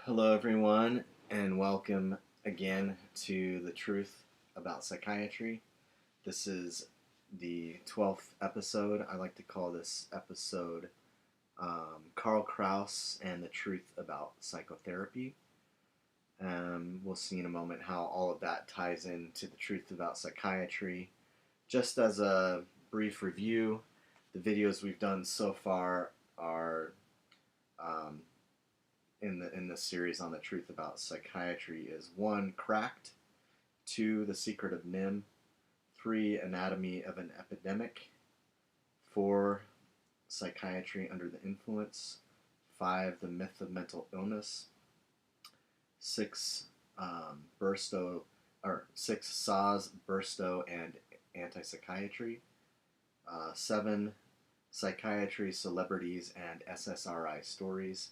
Hello, everyone, and welcome again to The Truth About Psychiatry. This is the 12th episode. I like to call this episode Karl Kraus and the Truth About Psychotherapy. We'll see in a moment how all of that ties into the truth about psychiatry. Just as a brief review, the videos we've done so far are um, in the series on the truth about psychiatry is 1, Cracked, 2, The Secret of Nim, 3, Anatomy of an Epidemic, 4, Psychiatry Under the Influence, 5, The Myth of Mental Illness, 6, 6, Szasz, Burstow, and Anti-Psychiatry, 7, Psychiatry, Celebrities, and SSRI Stories,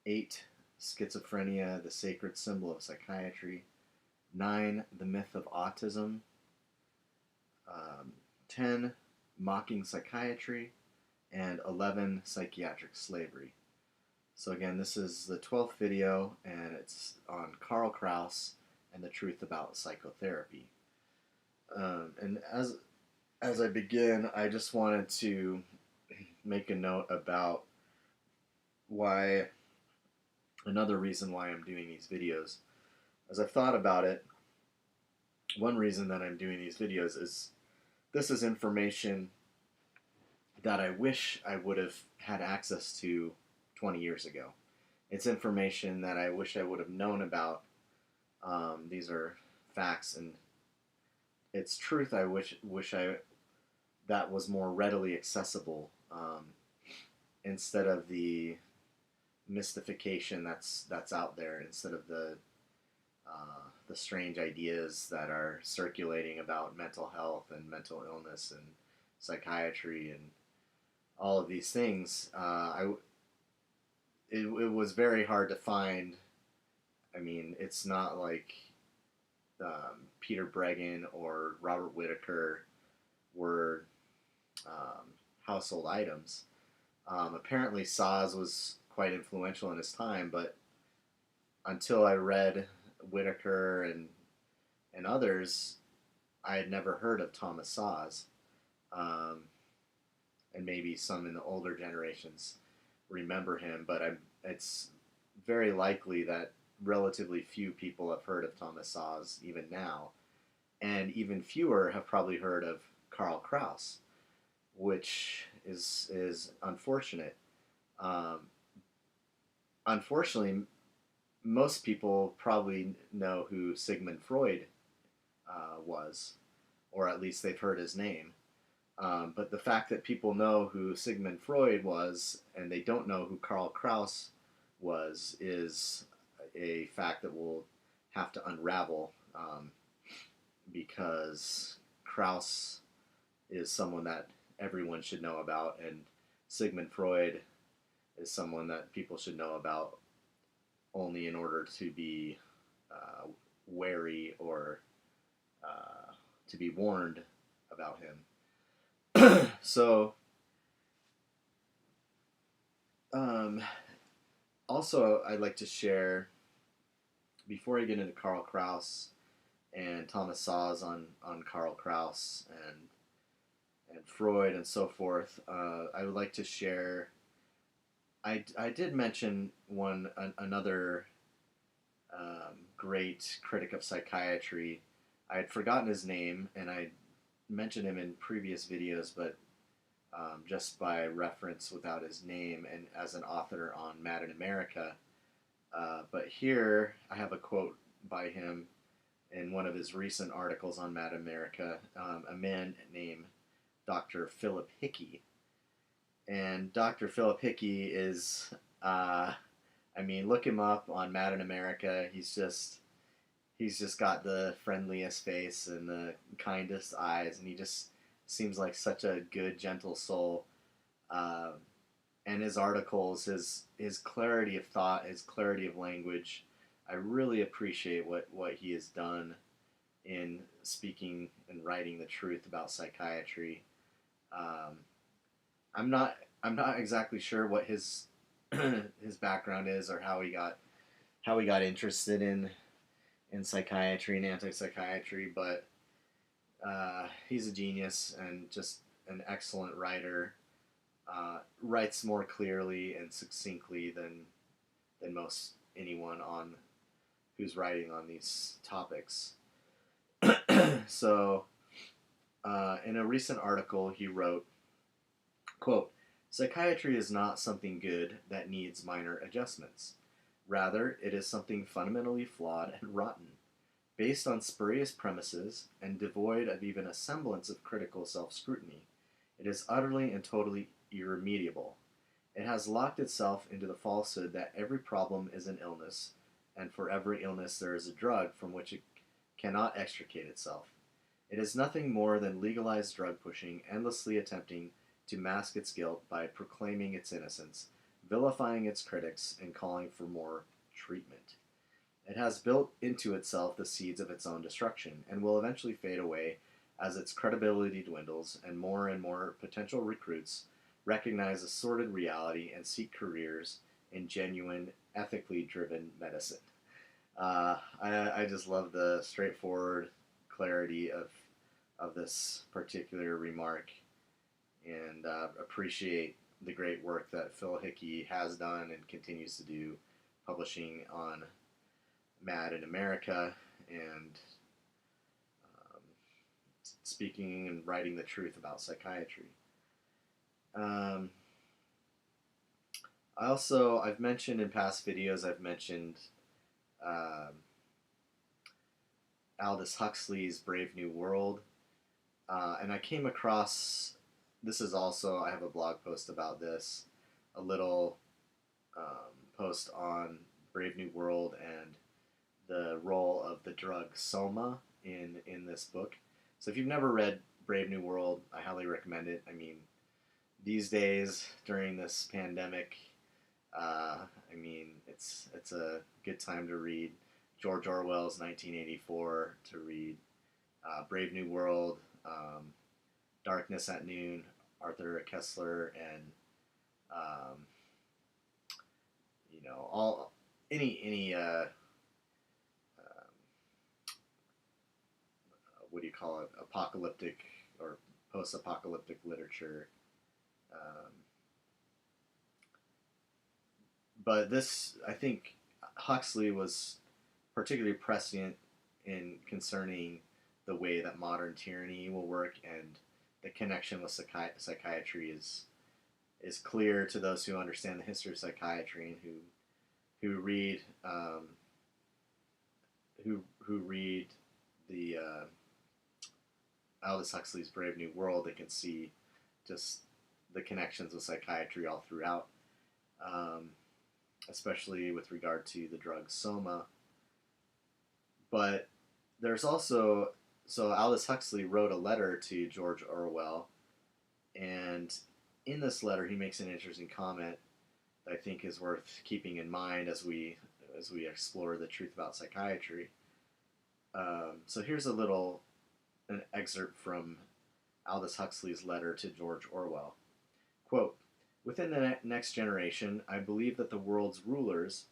8, Schizophrenia, the Sacred Symbol of Psychiatry, 9, The Myth of Autism, 10, Mocking Psychiatry, and 11, Psychiatric Slavery. So again, this is the 12th video, and it's on Karl Kraus and the truth about psychotherapy. And as I begin, I just wanted to make a note about another reason why I'm doing these videos. As I've thought about it, one reason that I'm doing these videos is this is information that I wish I would have had access to 20 years ago. It's information that I wish I would have known about. These are facts, and it's truth I wish that was more readily accessible, instead of the mystification that's out there, instead of the strange ideas that are circulating about mental health and mental illness and psychiatry and all of these things. It was very hard to find. I mean, it's not like Peter Breggin or Robert Whitaker were household items. Apparently, Szasz was quite influential in his time, but until I read Whitaker and others, I had never heard of Thomas Szasz. And maybe some in the older generations remember him, but it's very likely that relatively few people have heard of Thomas Szasz even now, and even fewer have probably heard of Karl Kraus, which is unfortunate. Unfortunately, most people probably know who Sigmund Freud was, or at least they've heard his name. But the fact that people know who Sigmund Freud was and they don't know who Karl Kraus was is a fact that we'll have to unravel, because Kraus is someone that everyone should know about, and Sigmund Freud is someone that people should know about only in order to be wary or to be warned about him. So, also I'd like to share, before I get into Karl Kraus and Thomas Szasz on Karl Kraus and Freud and so forth, I would like to share. I did mention another great critic of psychiatry. I had forgotten his name, and I mentioned him in previous videos, but just by reference without his name, and as an author on Mad in America. But here I have a quote by him in one of his recent articles on Mad in America, a man named Dr. Philip Hickey. And Dr. Philip Hickey is, look him up on Mad in America. He's just got the friendliest face and the kindest eyes, and he just seems like such a good, gentle soul. And his articles, his clarity of thought, his clarity of language, I really appreciate what he has done in speaking and writing the truth about psychiatry. I'm not exactly sure what his his background is or how he got how he got interested in psychiatry and anti-psychiatry, but he's a genius and just an excellent writer. Writes more clearly and succinctly than most anyone on who's writing on these topics. So, in a recent article, he wrote, quote, "Psychiatry is not something good that needs minor adjustments. Rather, it is something fundamentally flawed and rotten, based on spurious premises and devoid of even a semblance of critical self-scrutiny. It is utterly and totally irremediable. It has locked itself into the falsehood that every problem is an illness, and for every illness there is a drug from which it cannot extricate itself. It is nothing more than legalized drug pushing, endlessly attempting to mask its guilt by proclaiming its innocence, vilifying its critics, and calling for more treatment. It has built into itself the seeds of its own destruction, and will eventually fade away as its credibility dwindles and more potential recruits recognize a sordid reality and seek careers in genuine, ethically driven medicine." I just love the straightforward clarity of this particular remark, and appreciate the great work that Phil Hickey has done and continues to do, publishing on Mad in America and speaking and writing the truth about psychiatry. I've mentioned in past videos, Aldous Huxley's Brave New World, and I came across, this is also, I have a blog post about this, a little post on Brave New World and the role of the drug soma in this book. So if you've never read Brave New World, I highly recommend it. I mean, these days during this pandemic, it's a good time to read George Orwell's 1984, to read Brave New World, Darkness at Noon, Arthur Koestler, and all any what do you call it, apocalyptic or post-apocalyptic literature. But this, I think, Huxley was particularly prescient in concerning the way that modern tyranny will work, and the connection with psychiatry is clear to those who understand the history of psychiatry and who read the Aldous Huxley's Brave New World. They can see just the connections with psychiatry all throughout, especially with regard to the drug soma. But there's also, so Aldous Huxley wrote a letter to George Orwell, and in this letter he makes an interesting comment that I think is worth keeping in mind as we explore the truth about psychiatry. So here's an excerpt from Aldous Huxley's letter to George Orwell. Quote, "Within the next generation, I believe that the world's rulers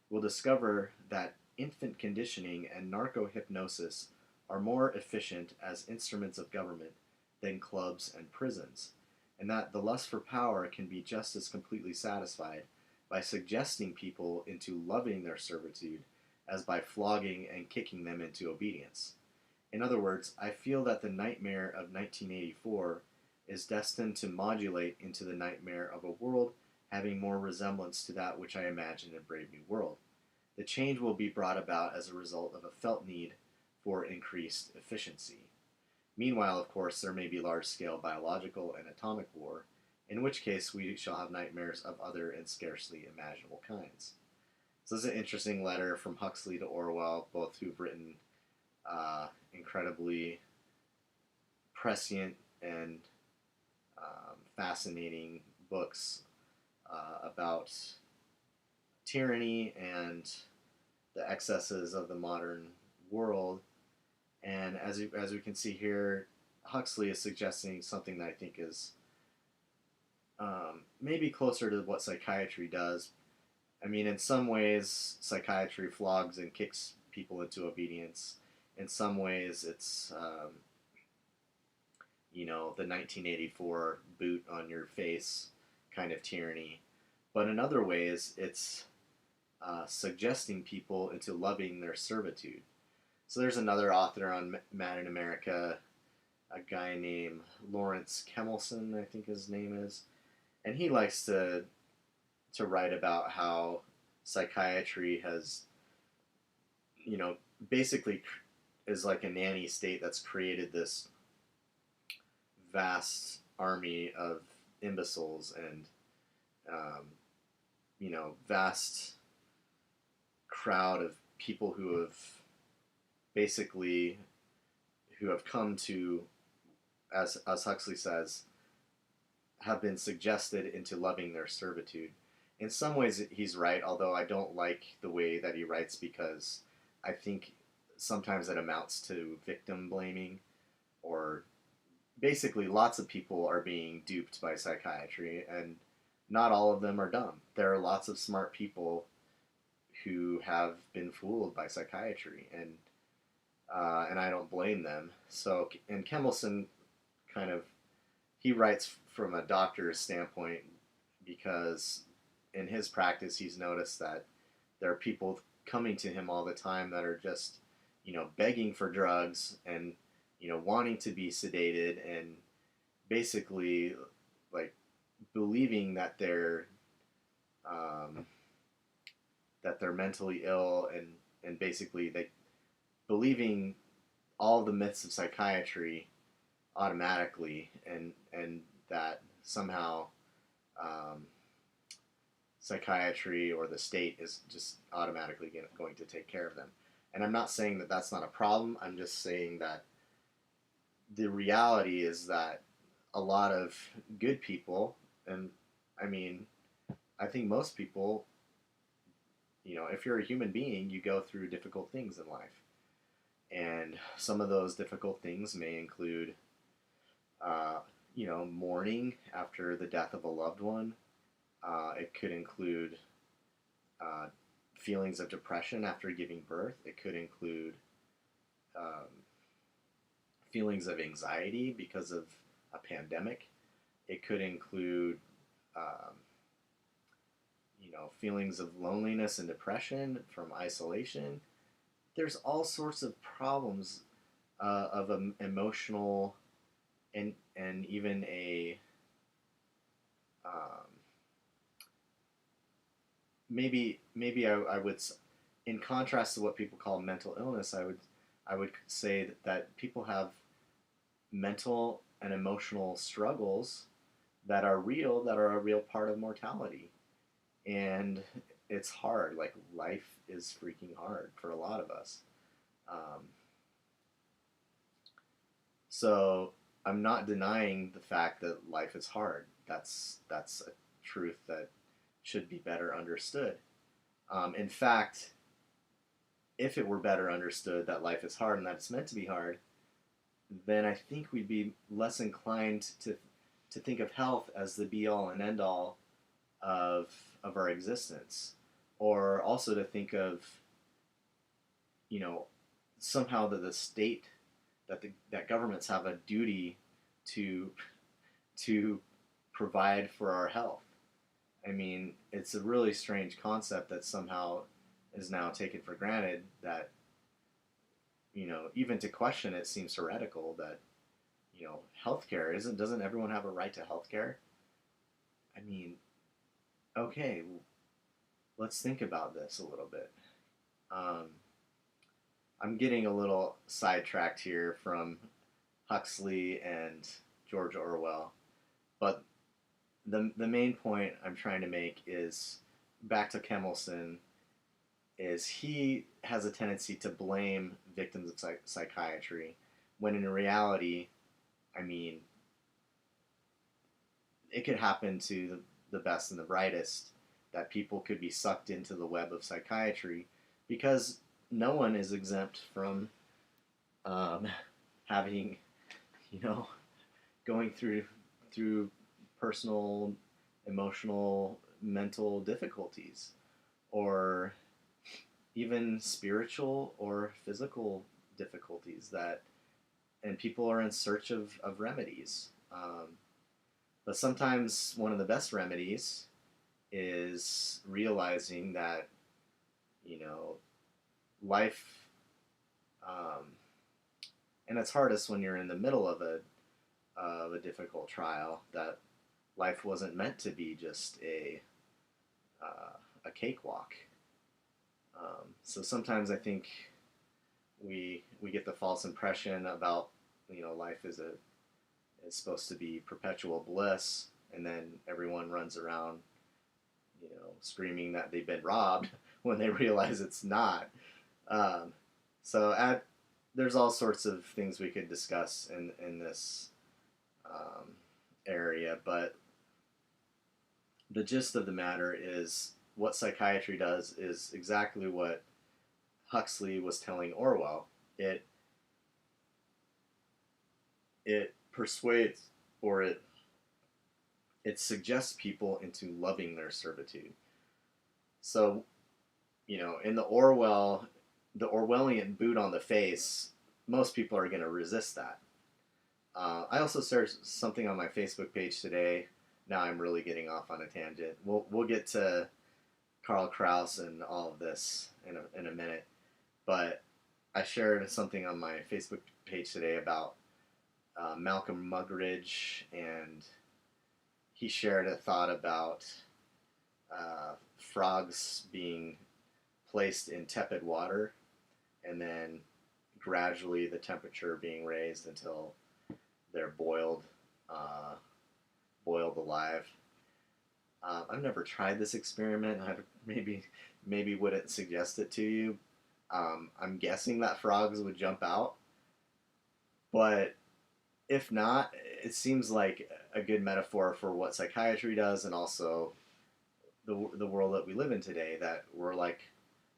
will discover that infant conditioning and narco-hypnosis are more efficient as instruments of government than clubs and prisons, and that the lust for power can be just as completely satisfied by suggesting people into loving their servitude as by flogging and kicking them into obedience. In other words, I feel that the nightmare of 1984 is destined to modulate into the nightmare of a world having more resemblance to that which I imagined in Brave New World. The change will be brought about as a result of a felt need for increased efficiency. Meanwhile, of course, there may be large-scale biological and atomic war, in which case we shall have nightmares of other and scarcely imaginable kinds." So this is an interesting letter from Huxley to Orwell, both who've written incredibly prescient and fascinating books about tyranny and the excesses of the modern world. And as we can see here, Huxley is suggesting something that I think is maybe closer to what psychiatry does, I mean, in some ways, psychiatry flogs and kicks people into obedience. In some ways, it's the 1984 boot on your face kind of tyranny. But in other ways, it's suggesting people into loving their servitude. So there's another author on Man in America, a guy named Lawrence Kemelson, I think his name is, and he likes to write about how psychiatry has, you know, basically is like a nanny state that's created this vast army of imbeciles and um, vast crowd of people basically who have come to, as Huxley says, have been suggested into loving their servitude. In some ways, he's right, although I don't like the way that he writes because I think sometimes it amounts to victim blaming, or basically lots of people are being duped by psychiatry, and not all of them are dumb. There are lots of smart people who have been fooled by psychiatry, and I don't blame them. So, and Kemelson kind of he writes from a doctor's standpoint because in his practice he's noticed that there are people coming to him all the time that are just begging for drugs and wanting to be sedated and basically like believing um, that they're mentally ill and basically they believing all the myths of psychiatry automatically and that somehow um, psychiatry or the state is just automatically going to take care of them. And I'm not saying that that's not a problem. I'm just saying that the reality is that a lot of good people, and I mean, I think most people, if you're a human being, you go through difficult things in life. And some of those difficult things may include, mourning after the death of a loved one. It could include feelings of depression after giving birth. It could include feelings of anxiety because of a pandemic. It could include, um, feelings of loneliness and depression from isolation. There's all sorts of problems of emotional and even a um, maybe I would, in contrast to what people call mental illness, I would say that people have mental and emotional struggles that are real, that are a real part of mortality. And it's hard. Like, life is freaking hard for a lot of us. Um, so I'm not denying the fact that life is hard. That's a truth that should be better understood. In fact, if it were better understood that life is hard and that it's meant to be hard, then I think we'd be less inclined to think of health as the be all and end all of our existence, or also to think of somehow that the state that governments have a duty to to provide for our health. I mean, it's a really strange concept that somehow is now taken for granted that even to question it seems heretical that healthcare doesn't everyone have a right to healthcare? I mean, okay, let's think about this a little bit. Um, I'm getting a little sidetracked here from Huxley and George Orwell, but the main point I'm trying to make is back to Kemelson. Is he has a tendency to blame victims of psychiatry when in reality, I mean, it could happen to the best and the brightest that people could be sucked into the web of psychiatry because no one is exempt from um, having, going through personal, emotional, mental difficulties. or even spiritual or physical difficulties that, and people are in search of remedies. But sometimes one of the best remedies is realizing that, you know, life, um, and it's hardest when you're in the middle of a difficult trial, that life wasn't meant to be just a cakewalk. So sometimes I think we get the false impression about, you know, life is supposed to be perpetual bliss, and then everyone runs around, you know, screaming that they've been robbed when they realize it's not. Um, so there's all sorts of things we could discuss in this um, area, but the gist of the matter is what psychiatry does is exactly what Huxley was telling Orwell. It persuades, or it suggests people into loving their servitude. So, you know, in the Orwellian boot on the face, most people are going to resist that. I also shared something on my Facebook page today. Now I'm really getting off on a tangent. We'll get to Karl Kraus and all of this in a minute, but I shared something on my Facebook page today about Malcolm Muggeridge, and he shared a thought about frogs being placed in tepid water and then gradually the temperature being raised until they're boiled alive. I've never tried this experiment. I maybe wouldn't suggest it to you. I'm guessing that frogs would jump out, but if not, it seems like a good metaphor for what psychiatry does, and also the world that we live in today. That we're like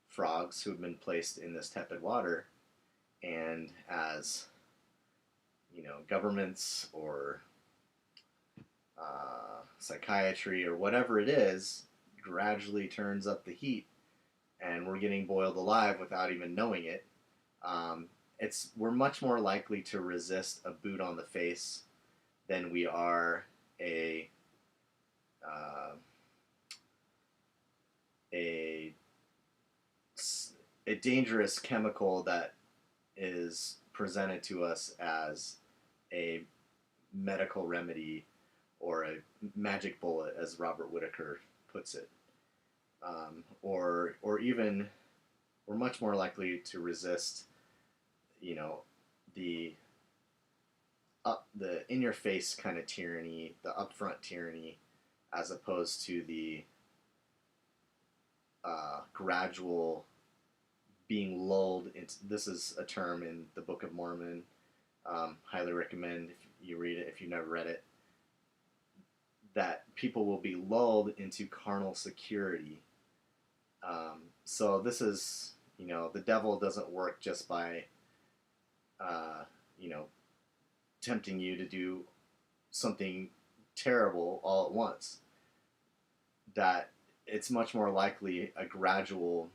frogs who've been placed in this tepid water, and as you know, governments or psychiatry or whatever it is gradually turns up the heat, and we're getting boiled alive without even knowing it. We're much more likely to resist a boot on the face than we are a uh, a a dangerous chemical that is presented to us as a medical remedy or a magic bullet, as Robert Whitaker puts it, or even we're much more likely to resist, you know, the the in your face kind of tyranny, the upfront tyranny, as opposed to the gradual being lulled into. This is a term in the Book of Mormon. Highly recommend if you read it if you've never read it. That people will be lulled into carnal security. So this is, you know, the devil doesn't work just by, you know, tempting you to do something terrible all at once. That it's much more likely a gradual,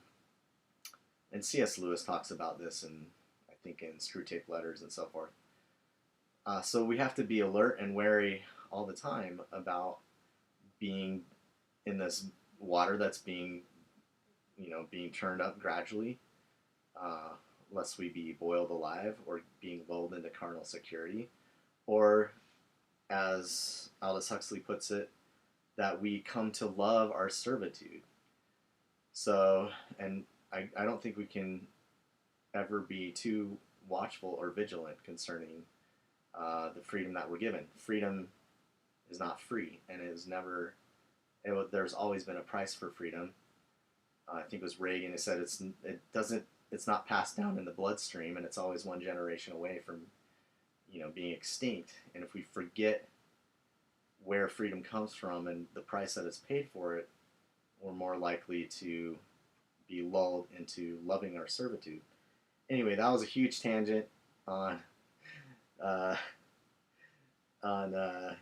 and C.S. Lewis talks about this, and I think in Screw Tape Letters and so forth. So we have to be alert and wary all the time about being in this water that's being, you know, being turned up gradually, lest we be boiled alive or being lulled into carnal security, or as Aldous Huxley puts it, that we come to love our servitude. So, and I don't think we can ever be too watchful or vigilant concerning the freedom that we're given. Freedom is not free, and it is never. There's always been a price for freedom. I think it was Reagan who said it's not passed down in the bloodstream, and it's always one generation away from, you know, being extinct. And if we forget where freedom comes from and the price that is paid for it, we're more likely to be lulled into loving our servitude. Anyway, that was a huge tangent on uh, on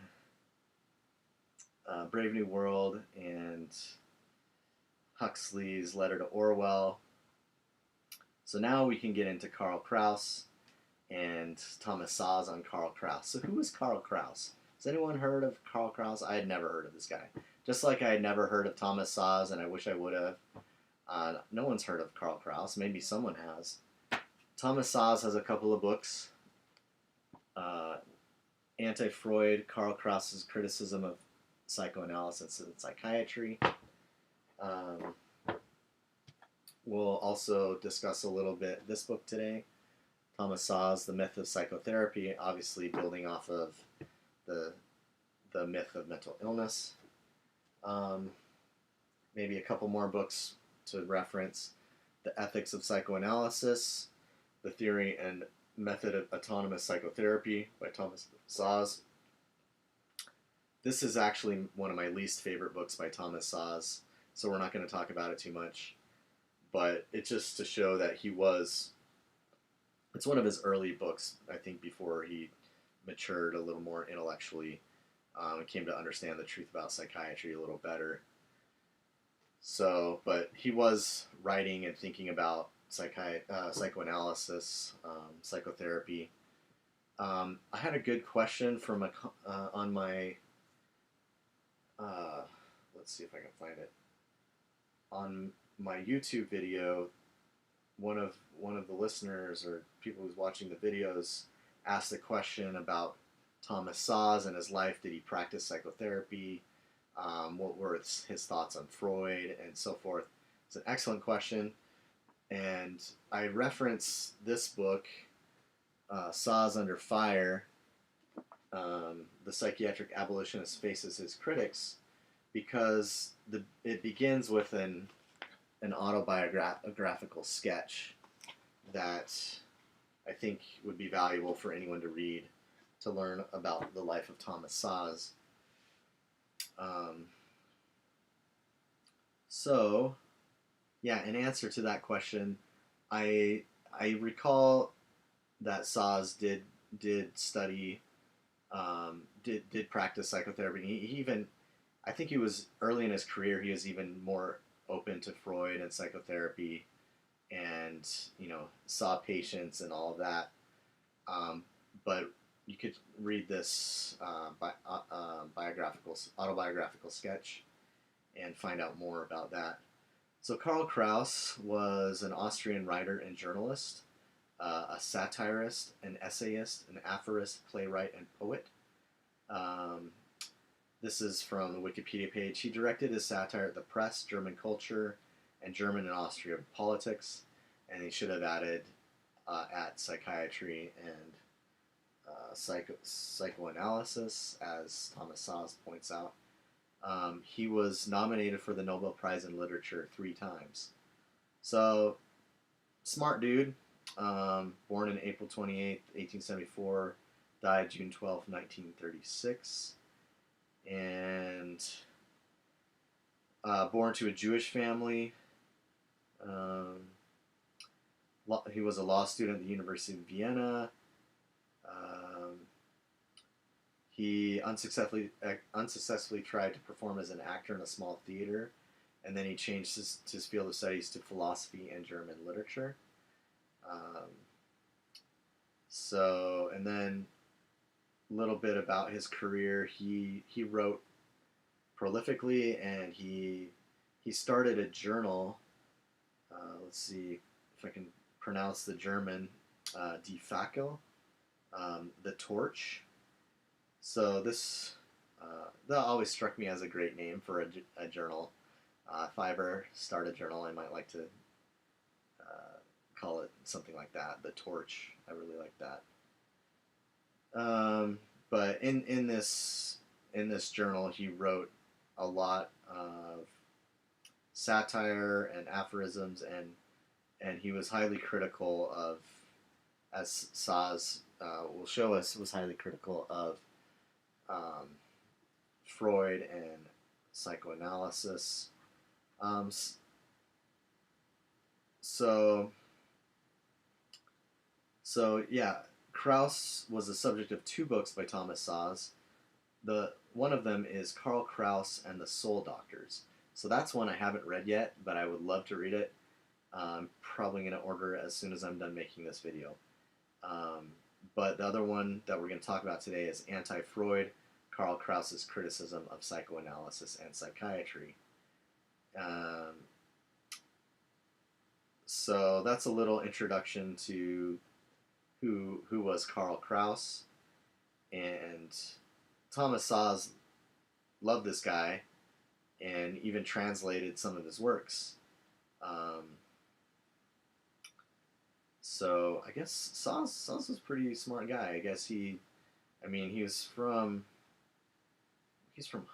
Brave New World and Huxley's Letter to Orwell. So now we can get into Karl Kraus and Thomas Szasz on Karl Kraus. So who is Karl Kraus? Has anyone heard of Karl Kraus? I had never heard of this guy. Just like I had never heard of Thomas Szasz, and I wish I would have. No one's heard of Karl Kraus. Maybe someone has. Thomas Szasz has a couple of books. Anti-Freud, Karl Kraus's Criticism of Psychoanalysis and Psychiatry. We'll also discuss a little bit this book today, Thomas Szasz, The Myth of Psychotherapy, obviously building off of the myth of mental illness. Maybe a couple more books to reference, The Ethics of Psychoanalysis, The Theory and Method of Autonomous Psychotherapy by Thomas Szasz. This is actually one of my least favorite books by Thomas Szasz, so we're not going to talk about it too much. But it's just to show that it's one of his early books, I think, before he matured a little more intellectually and came to understand the truth about psychiatry a little better. So, but he was writing and thinking about psychoanalysis, psychotherapy. I had a good question from on my, let's see if I can find it, on my YouTube video. One of the listeners or people who's watching the videos asked a question about Thomas Szasz and his life. Did he practice psychotherapy? What were his thoughts on Freud and so forth? It's an excellent question. And I reference this book, Szasz Under Fire, The Psychiatric Abolitionist Faces His Critics, because it begins with an autobiographical sketch that I think would be valuable for anyone to read to learn about the life of Thomas Szasz. So, yeah, in answer to that question, I recall that Szasz did study, did practice psychotherapy. He even, I think he was early in his career, he was even more open to Freud and psychotherapy, and saw patients and all of that. But you could read this autobiographical sketch and find out more about that. So Karl Kraus was an Austrian writer and journalist, a satirist, an essayist, an aphorist, playwright, and poet. This is from the Wikipedia page. He directed his satire at the press, German culture, and German and Austrian politics, and he should have added at psychiatry and psychoanalysis, as Thomas Szasz points out. He was nominated for the Nobel Prize in Literature 3 times. So, smart dude. Born on April 28th, 1874, died June 12th, 1936. And born to a Jewish family. He was a law student at the University of Vienna. He unsuccessfully tried to perform as an actor in a small theater, and then he changed his field of studies to philosophy and German literature. And then a little bit about his career. He wrote prolifically, and he started a journal. Let's see if I can pronounce the German, Die Fackel, the Torch. So this that always struck me as a great name for a journal. If I ever start a journal, I might like to call it something like that, the Torch. I really like that. But in this journal, he wrote a lot of satire and aphorisms, and he was highly critical of, as Szasz will show us, was highly critical of Freud and psychoanalysis. So yeah, Kraus was the subject of 2 books by Thomas Szasz. One of them is Karl Kraus and the Soul Doctors. So that's one I haven't read yet, but I would love to read it. I'm probably going to order it as soon as I'm done making this video. Um, but the other one that we're going to talk about today is Anti-Freud, Karl Kraus's Criticism of Psychoanalysis and Psychiatry. So that's a little introduction to who was Karl Kraus. And Thomas Szasz loved this guy and even translated some of his works. So I guess Szasz was a pretty smart guy. I guess he's from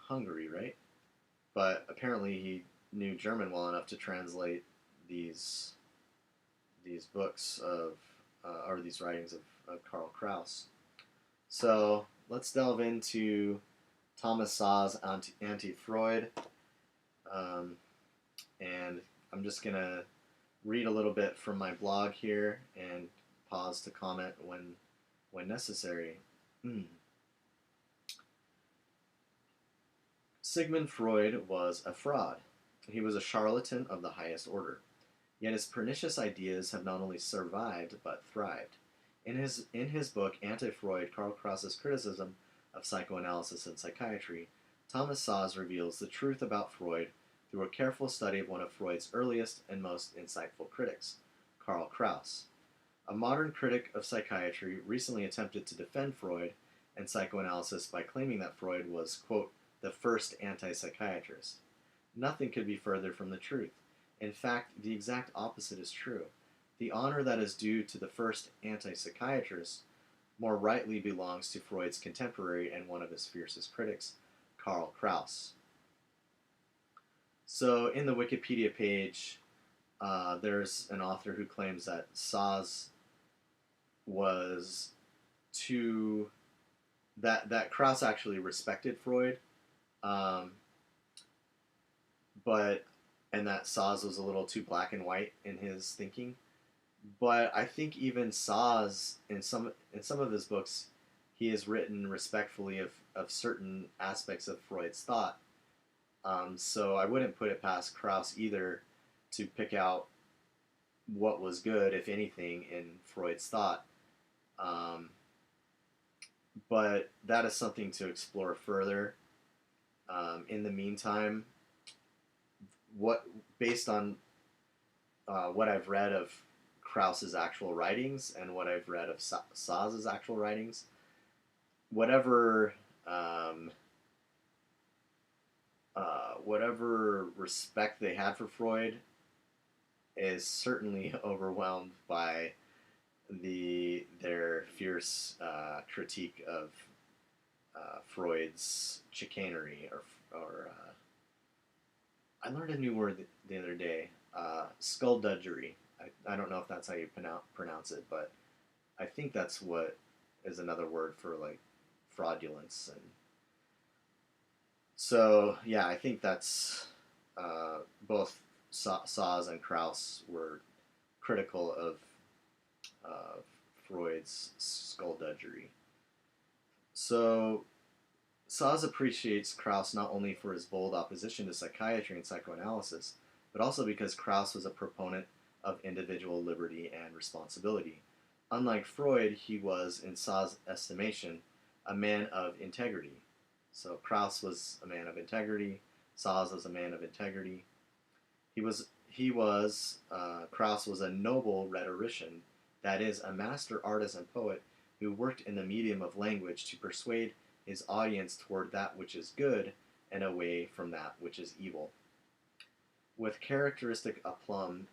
Hungary, right? But apparently he knew German well enough to translate these books of or these writings of Karl Kraus. So let's delve into Thomas Szasz Anti-Freud, and I'm just gonna read a little bit from my blog here and pause to comment when necessary. Sigmund Freud was a fraud. He was a charlatan of the highest order. Yet his pernicious ideas have not only survived, but thrived. In his book, Anti-Freud, Karl Kraus's Criticism of Psychoanalysis and Psychiatry, Thomas Szasz reveals the truth about Freud through a careful study of one of Freud's earliest and most insightful critics, Karl Kraus. A modern critic of psychiatry recently attempted to defend Freud and psychoanalysis by claiming that Freud was, quote, the first anti-psychiatrist. Nothing could be further from the truth. In fact, the exact opposite is true. The honor that is due to the first anti-psychiatrist more rightly belongs to Freud's contemporary and one of his fiercest critics, Karl Kraus. So in the Wikipedia page, there's an author who claims that Szasz was that Kraus actually respected Freud, and that Szasz was a little too black and white in his thinking. But I think even Szasz, in some of his books, he has written respectfully of certain aspects of Freud's thought. So I wouldn't put it past Kraus either to pick out what was good, if anything, in Freud's thought. But that is something to explore further. In the meantime, based on what I've read of Kraus's actual writings and what I've read of Szasz's actual writings, whatever respect they had for Freud is certainly overwhelmed by their fierce critique of Freud's chicanery, or I learned a new word the other day, skullduggery. I don't know if that's how you pronounce it, but I think that's what is another word for like fraudulence. And so yeah, I think that's both Szasz and Kraus were critical of Freud's skullduggery. So Szasz appreciates Kraus not only for his bold opposition to psychiatry and psychoanalysis, but also because Kraus was a proponent of individual liberty and responsibility. Unlike Freud, he was, in Szasz's estimation, a man of integrity. So Kraus was a man of integrity. Szasz was a man of integrity. Kraus was a noble rhetorician, that is, a master artist and poet who worked in the medium of language to persuade his audience toward that which is good and away from that which is evil. With characteristic aplomb,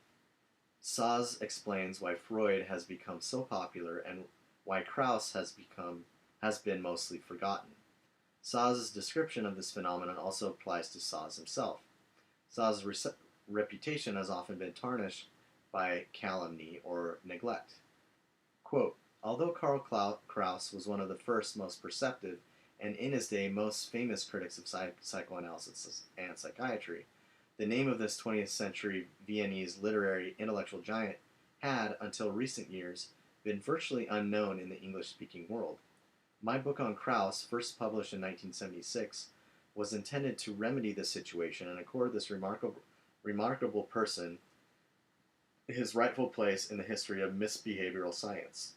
Szasz explains why Freud has become so popular and why Kraus has been mostly forgotten. Szasz's description of this phenomenon also applies to Szasz himself. Szasz's reputation has often been tarnished by calumny or neglect. Quote, although Karl Kraus was one of the first, most perceptive, and in his day most famous critics of psychoanalysis and psychiatry, the name of this 20th century Viennese literary intellectual giant had, until recent years, been virtually unknown in the English-speaking world. My book on Kraus, first published in 1976, was intended to remedy the situation and accord this remarkable person his rightful place in the history of misbehavioral science.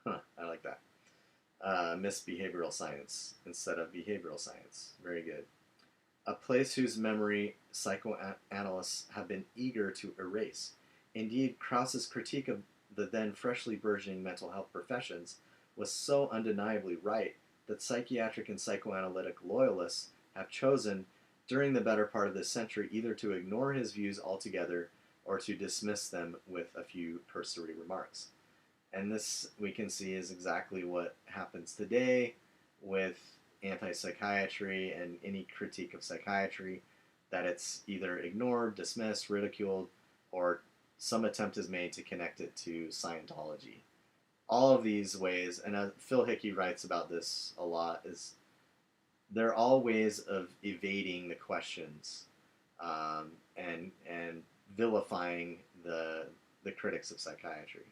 Huh, I like that. Misbehavioral science instead of behavioral science. Very good. A place whose memory psychoanalysts have been eager to erase. Indeed, Kraus's critique of the then freshly burgeoning mental health professions was so undeniably right that psychiatric and psychoanalytic loyalists have chosen, during the better part of this century, either to ignore his views altogether or to dismiss them with a few cursory remarks. And this, we can see, is exactly what happens today with anti-psychiatry and any critique of psychiatry, that it's either ignored, dismissed, ridiculed, or some attempt is made to connect it to Scientology. All of these ways, and Phil Hickey writes about this a lot, is they're all ways of evading the questions and vilifying the critics of psychiatry.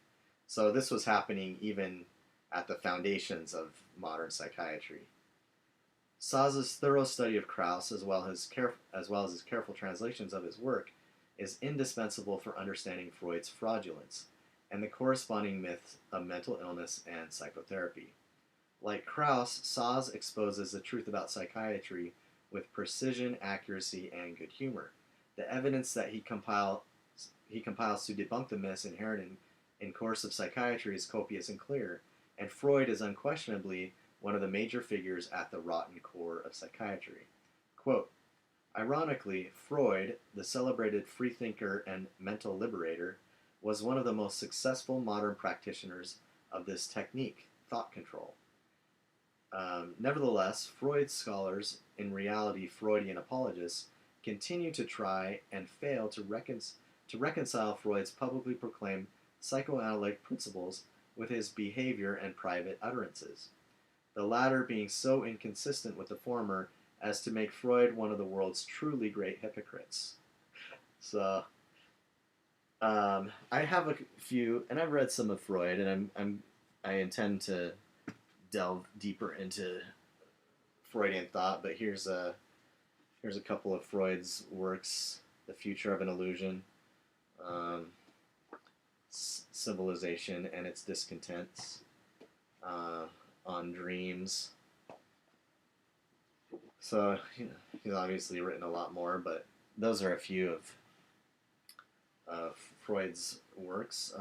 So this was happening even at the foundations of modern psychiatry. Szasz's thorough study of Kraus, as well as his careful translations of his work, is indispensable for understanding Freud's fraudulence and the corresponding myths of mental illness and psychotherapy. Like Kraus, Szasz exposes the truth about psychiatry with precision, accuracy, and good humor. The evidence that he compiles to debunk the myths inherent in course of psychiatry is copious and clear, and Freud is unquestionably one of the major figures at the rotten core of psychiatry. Quote, ironically, Freud, the celebrated freethinker and mental liberator, was one of the most successful modern practitioners of this technique, thought control. Nevertheless, Freud's scholars, in reality Freudian apologists, continue to try and fail to reconcile Freud's publicly proclaimed psychoanalytic principles with his behavior and private utterances, the latter being so inconsistent with the former as to make Freud one of the world's truly great hypocrites. So, I have a few, and I've read some of Freud, and I intend to delve deeper into Freudian thought. But here's a couple of Freud's works: The Future of an Illusion, Civilization and Its Discontents, On Dreams. So, he's obviously written a lot more, but those are a few of Freud's works.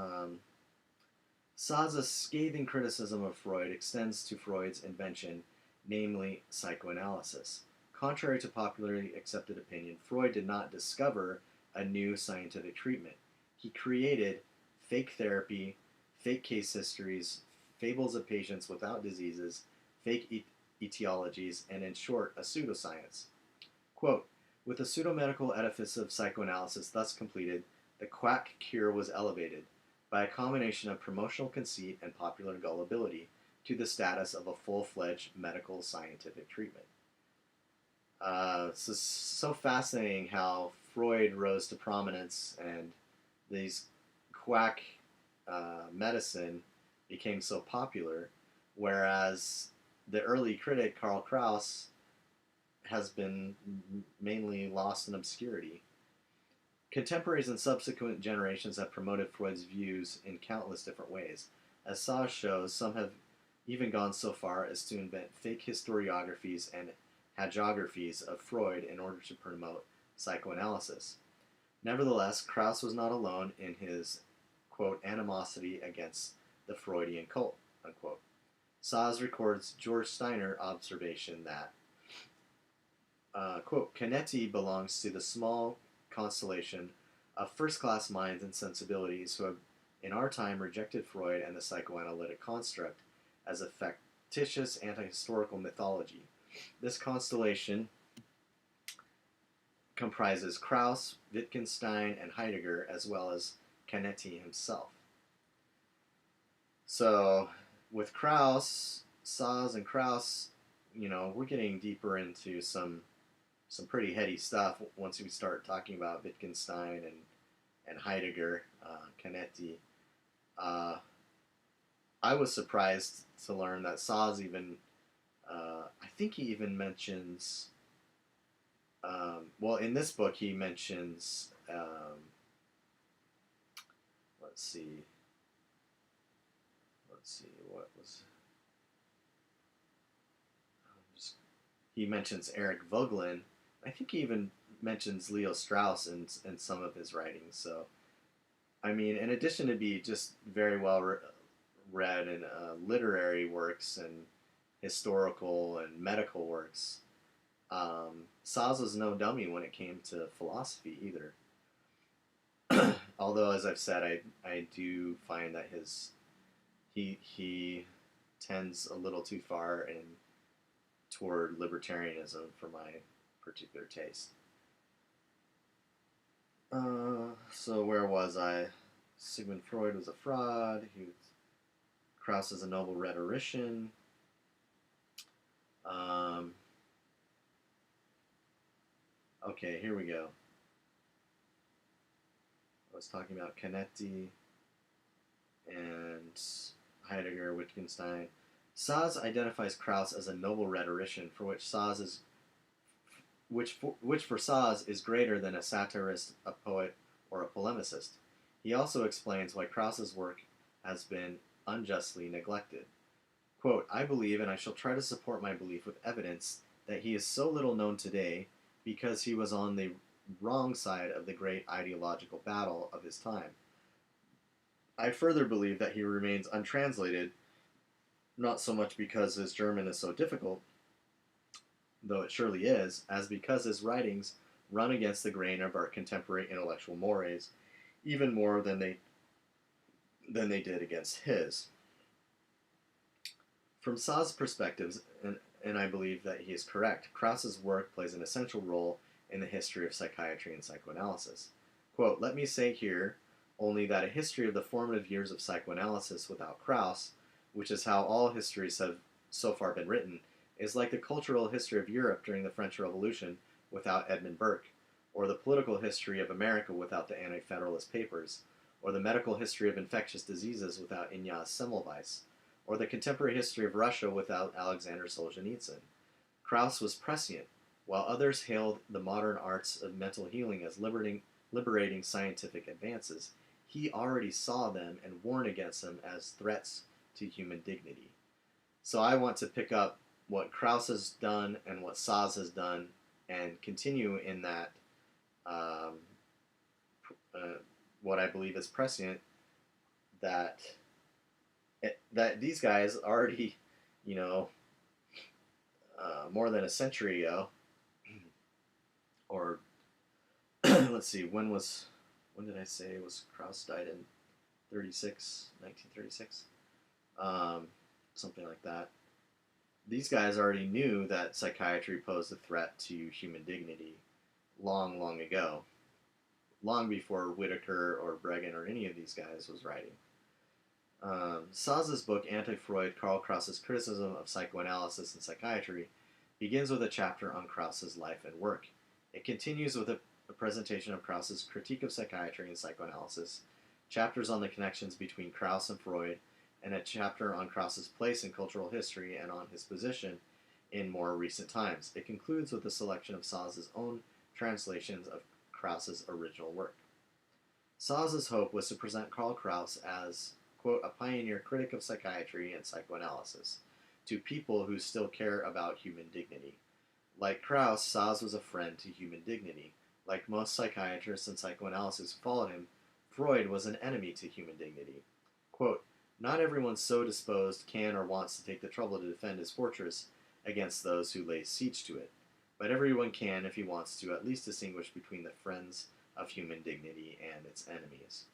Szasz's scathing criticism of Freud extends to Freud's invention, namely psychoanalysis. Contrary to popularly accepted opinion, Freud did not discover a new scientific treatment. He created fake therapy, fake case histories, fables of patients without diseases, fake etiologies, and in short, a pseudoscience. Quote, with the pseudomedical edifice of psychoanalysis thus completed, the quack cure was elevated, by a combination of promotional conceit and popular gullibility, to the status of a full-fledged medical scientific treatment. It's so fascinating how Freud rose to prominence and these quack medicine became so popular, whereas the early critic, Karl Kraus, has been mainly lost in obscurity. Contemporaries and subsequent generations have promoted Freud's views in countless different ways. As Szasz shows, some have even gone so far as to invent fake historiographies and hagiographies of Freud in order to promote psychoanalysis. Nevertheless, Kraus was not alone in his, quote, animosity against the Freudian cult, unquote. Szasz records George Steiner's observation that, quote, Canetti belongs to the small constellation of first-class minds and sensibilities who have in our time rejected Freud and the psychoanalytic construct as a factitious anti-historical mythology. This constellation comprises Kraus, Wittgenstein, and Heidegger, as well as Canetti himself. So, with Kraus, Szasz and Kraus, we're getting deeper into some pretty heady stuff once we start talking about Wittgenstein and Heidegger, Canetti. I was surprised to learn that Szasz even, I think he even mentions Well, in this book, he mentions, let's see, what was, he mentions Eric Voegelin. I think he even mentions Leo Strauss in some of his writings. So, I mean, in addition to be just very well read in literary works and historical and medical works, Szasz was no dummy when it came to philosophy either. Although, as I've said, I do find that he tends a little too far in toward libertarianism for my particular taste. So where was I? Sigmund Freud was a fraud. Kraus is a noble rhetorician. Okay, here we go. I was talking about Canetti and Heidegger, Wittgenstein. Szasz identifies Kraus as a noble rhetorician, for which for Szasz is greater than a satirist, a poet, or a polemicist. He also explains why Kraus's work has been unjustly neglected. Quote, I believe, and I shall try to support my belief with evidence, that he is so little known today because he was on the wrong side of the great ideological battle of his time. I further believe that he remains untranslated, not so much because his German is so difficult, though it surely is, as because his writings run against the grain of our contemporary intellectual mores, even more than they did against his. From Szasz' perspectives, and I believe that he is correct, Kraus's work plays an essential role in the history of psychiatry and psychoanalysis. Quote, let me say here only that a history of the formative years of psychoanalysis without Kraus, which is how all histories have so far been written, is like the cultural history of Europe during the French Revolution without Edmund Burke, or the political history of America without the Anti-Federalist Papers, or the medical history of infectious diseases without Ignaz Semmelweis, or the contemporary history of Russia without Alexander Solzhenitsyn. Kraus was prescient, while others hailed the modern arts of mental healing as liberating scientific advances. He already saw them and warned against them as threats to human dignity. So I want to pick up what Kraus has done and what Szasz has done and continue in that what I believe is prescient, that these guys already, more than a century ago, or let's see, when did I say it was Kraus died in 1936? Something like that. These guys already knew that psychiatry posed a threat to human dignity long, long ago. Long before Whitaker or Bregan or any of these guys was writing. Szasz's book, Anti-Freud, Karl Kraus's Criticism of Psychoanalysis and Psychiatry, begins with a chapter on Kraus's life and work. It continues with a presentation of Kraus's critique of psychiatry and psychoanalysis, chapters on the connections between Kraus and Freud, and a chapter on Kraus's place in cultural history and on his position in more recent times. It concludes with a selection of Szasz's own translations of Kraus's original work. Szasz's hope was to present Karl Kraus as, quote, a pioneer critic of psychiatry and psychoanalysis to people who still care about human dignity. Like Kraus, Szasz was a friend to human dignity. Like most psychiatrists and psychoanalysts who followed him, Freud was an enemy to human dignity. Quote, not everyone so disposed can or wants to take the trouble to defend his fortress against those who lay siege to it, but everyone can, if he wants to, at least distinguish between the friends of human dignity and its enemies.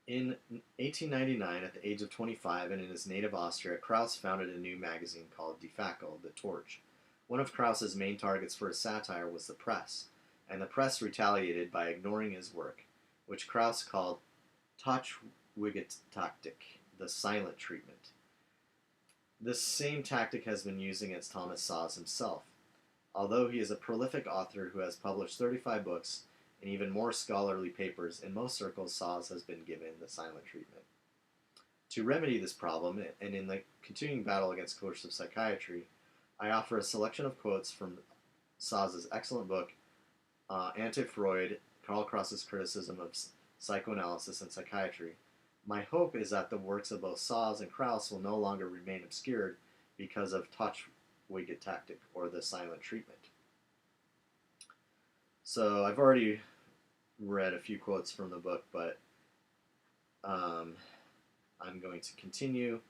In 1899, at the age of 25 and in his native Austria, Kraus founded a new magazine called Die Fackel, The Torch. One of Kraus's main targets for his satire was the press, and the press retaliated by ignoring his work, which Kraus called Totschweigetaktik, the silent treatment. This same tactic has been used against Thomas Szasz himself. Although he is a prolific author who has published 35 books and even more scholarly papers, in most circles Szasz has been given the silent treatment. To remedy this problem, and in the continuing battle against coercive psychiatry, I offer a selection of quotes from Sasz's excellent book, Anti-Freud, Karl Kraus's Criticism of Psychoanalysis and Psychiatry. My hope is that the works of both Szasz and Kraus will no longer remain obscured because of Totschweigetactik, or the silent treatment. So I've already read a few quotes from the book, but I'm going to continue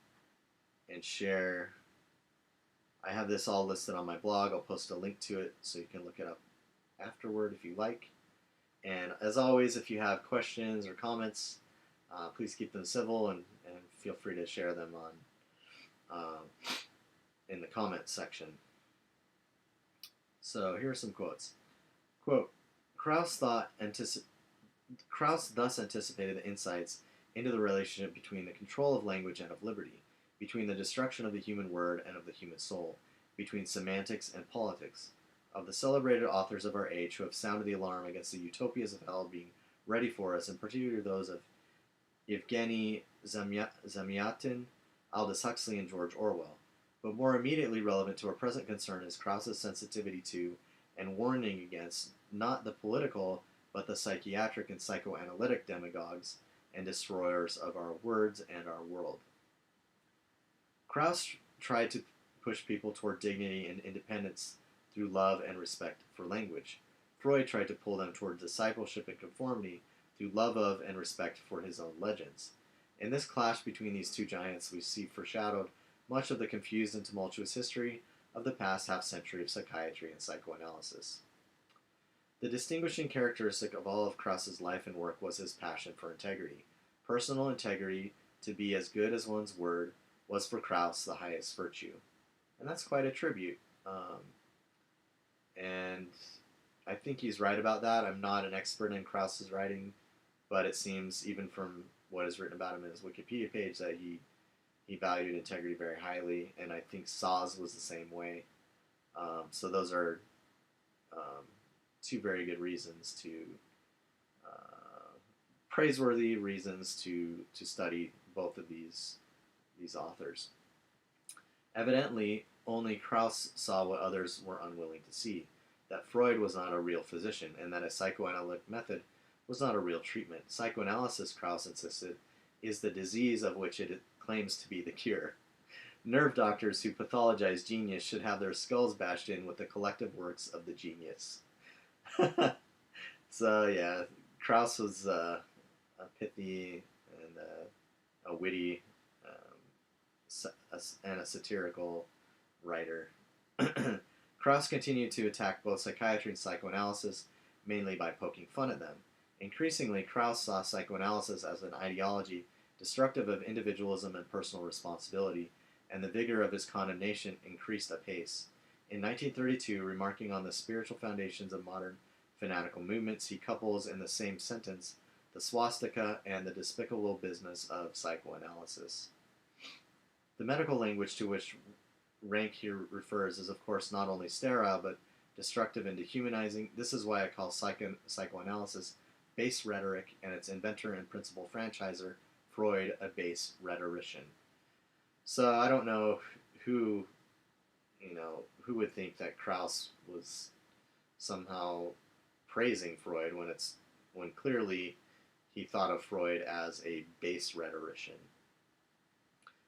and share. I have this all listed on my blog. I'll post a link to it so you can look it up afterward if you like. And as always, if you have questions or comments, please keep them civil and feel free to share them on in the comments section. So here are some quotes. Quote, Kraus thus anticipated the insights into the relationship between the control of language and of liberty, between the destruction of the human word and of the human soul, between semantics and politics, of the celebrated authors of our age who have sounded the alarm against the utopias of hell being ready for us, in particular those of Yevgeny Zamyatin, Aldous Huxley, and George Orwell. But more immediately relevant to our present concern is Kraus's sensitivity to and warning against not the political, but the psychiatric and psychoanalytic demagogues and destroyers of our words and our world. Kraus tried to push people toward dignity and independence through love and respect for language. Freud tried to pull them toward discipleship and conformity through love of and respect for his own legends. In this clash between these two giants, we see foreshadowed much of the confused and tumultuous history of the past half-century of psychiatry and psychoanalysis. The distinguishing characteristic of all of Kraus's life and work was his passion for integrity. Personal integrity, to be as good as one's word, was for Kraus the highest virtue. And that's quite a tribute. And I think he's right about that. I'm not an expert in Kraus's writing, but it seems, even from what is written about him in his Wikipedia page, that he valued integrity very highly, and I think Szasz was the same way. So those are two very good reasons to, praiseworthy reasons to study both of these authors. Evidently, only Kraus saw what others were unwilling to see, that Freud was not a real physician, and that a psychoanalytic method was not a real treatment. Psychoanalysis, Kraus insisted, is the disease of which it claims to be the cure. Nerve doctors who pathologize genius should have their skulls bashed in with the collective works of the genius. So yeah, Kraus was a pithy and a witty and a satirical writer. Kraus continued to attack both psychiatry and psychoanalysis, mainly by poking fun at them. Increasingly, Kraus saw psychoanalysis as an ideology destructive of individualism and personal responsibility, and the vigor of his condemnation increased apace. In 1932, remarking on the spiritual foundations of modern fanatical movements, he couples in the same sentence the swastika and the despicable business of psychoanalysis. The medical language to which Rank here refers is, of course, not only sterile, but destructive and dehumanizing. This is why I call psychoanalysis base rhetoric, and its inventor and principal franchiser, Freud, a base rhetorician. So I don't know who would think that Kraus was somehow praising Freud when clearly he thought of Freud as a base rhetorician.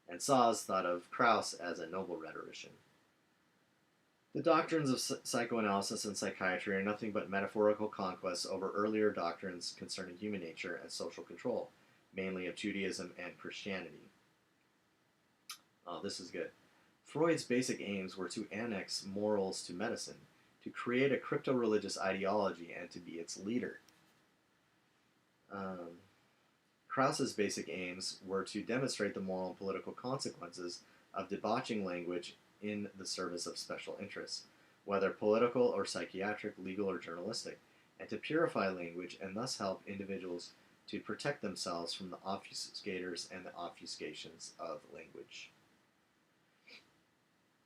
And Szasz thought of Kraus as a noble rhetorician. The doctrines of psychoanalysis and psychiatry are nothing but metaphorical conquests over earlier doctrines concerning human nature and social control, mainly of Judaism and Christianity. Oh, this is good. Freud's basic aims were to annex morals to medicine, to create a crypto-religious ideology, and to be its leader. Kraus's basic aims were to demonstrate the moral and political consequences of debauching language in the service of special interests, whether political or psychiatric, legal or journalistic, and to purify language and thus help individuals to protect themselves from the obfuscators and the obfuscations of language.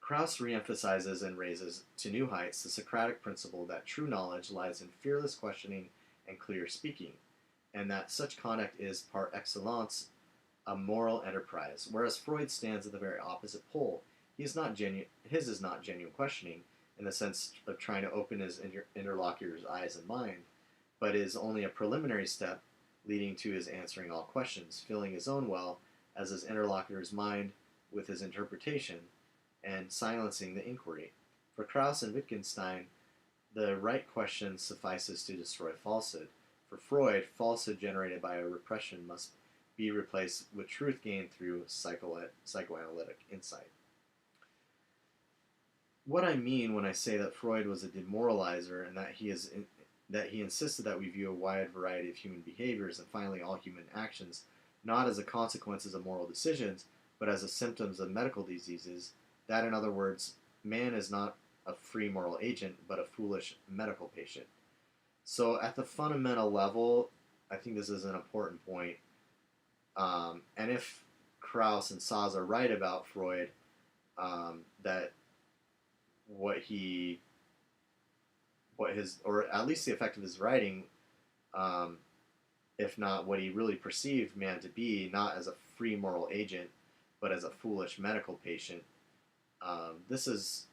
Kraus reemphasizes and raises to new heights the Socratic principle that true knowledge lies in fearless questioning and clear speaking, and that such conduct is par excellence a moral enterprise, whereas Freud stands at the very opposite pole. he's not genuine. His is not genuine questioning in the sense of trying to open his interlocutor's eyes and mind, but is only a preliminary step leading to his answering all questions, filling his own well as his interlocutor's mind with his interpretation, and silencing the inquiry. For Kraus and Wittgenstein, the right question suffices to destroy falsehood. For Freud, falsehood generated by a repression must be replaced with truth gained through psychoanalytic insight. What I mean when I say that Freud was a demoralizer and that he insisted that we view a wide variety of human behaviors and finally all human actions not as a consequences of moral decisions, but as a symptoms of medical diseases, that in other words, man is not a free moral agent, but a foolish medical patient. So at the fundamental level, I think this is an important point. And if Kraus and Szasz are right about Freud, that or at least the effect of his writing, if not what he really perceived man to be, not as a free moral agent, but as a foolish medical patient. This is,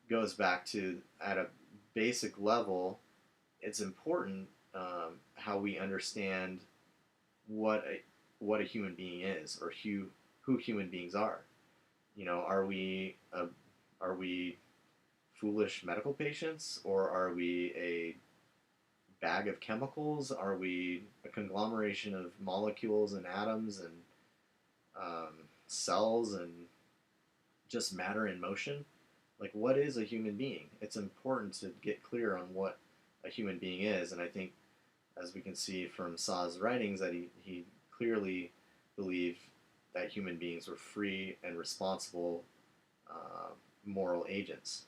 goes back to, at a basic level, it's important how we understand what a human being is, or who human beings are. Are we foolish medical patients, or are we a bag of chemicals? Are we a conglomeration of molecules and atoms and cells and just matter in motion? Like, what is a human being? It's important to get clear on what a human being is, and I think, as we can see from Szasz's writings, that he clearly believed that human beings were free and responsible moral agents.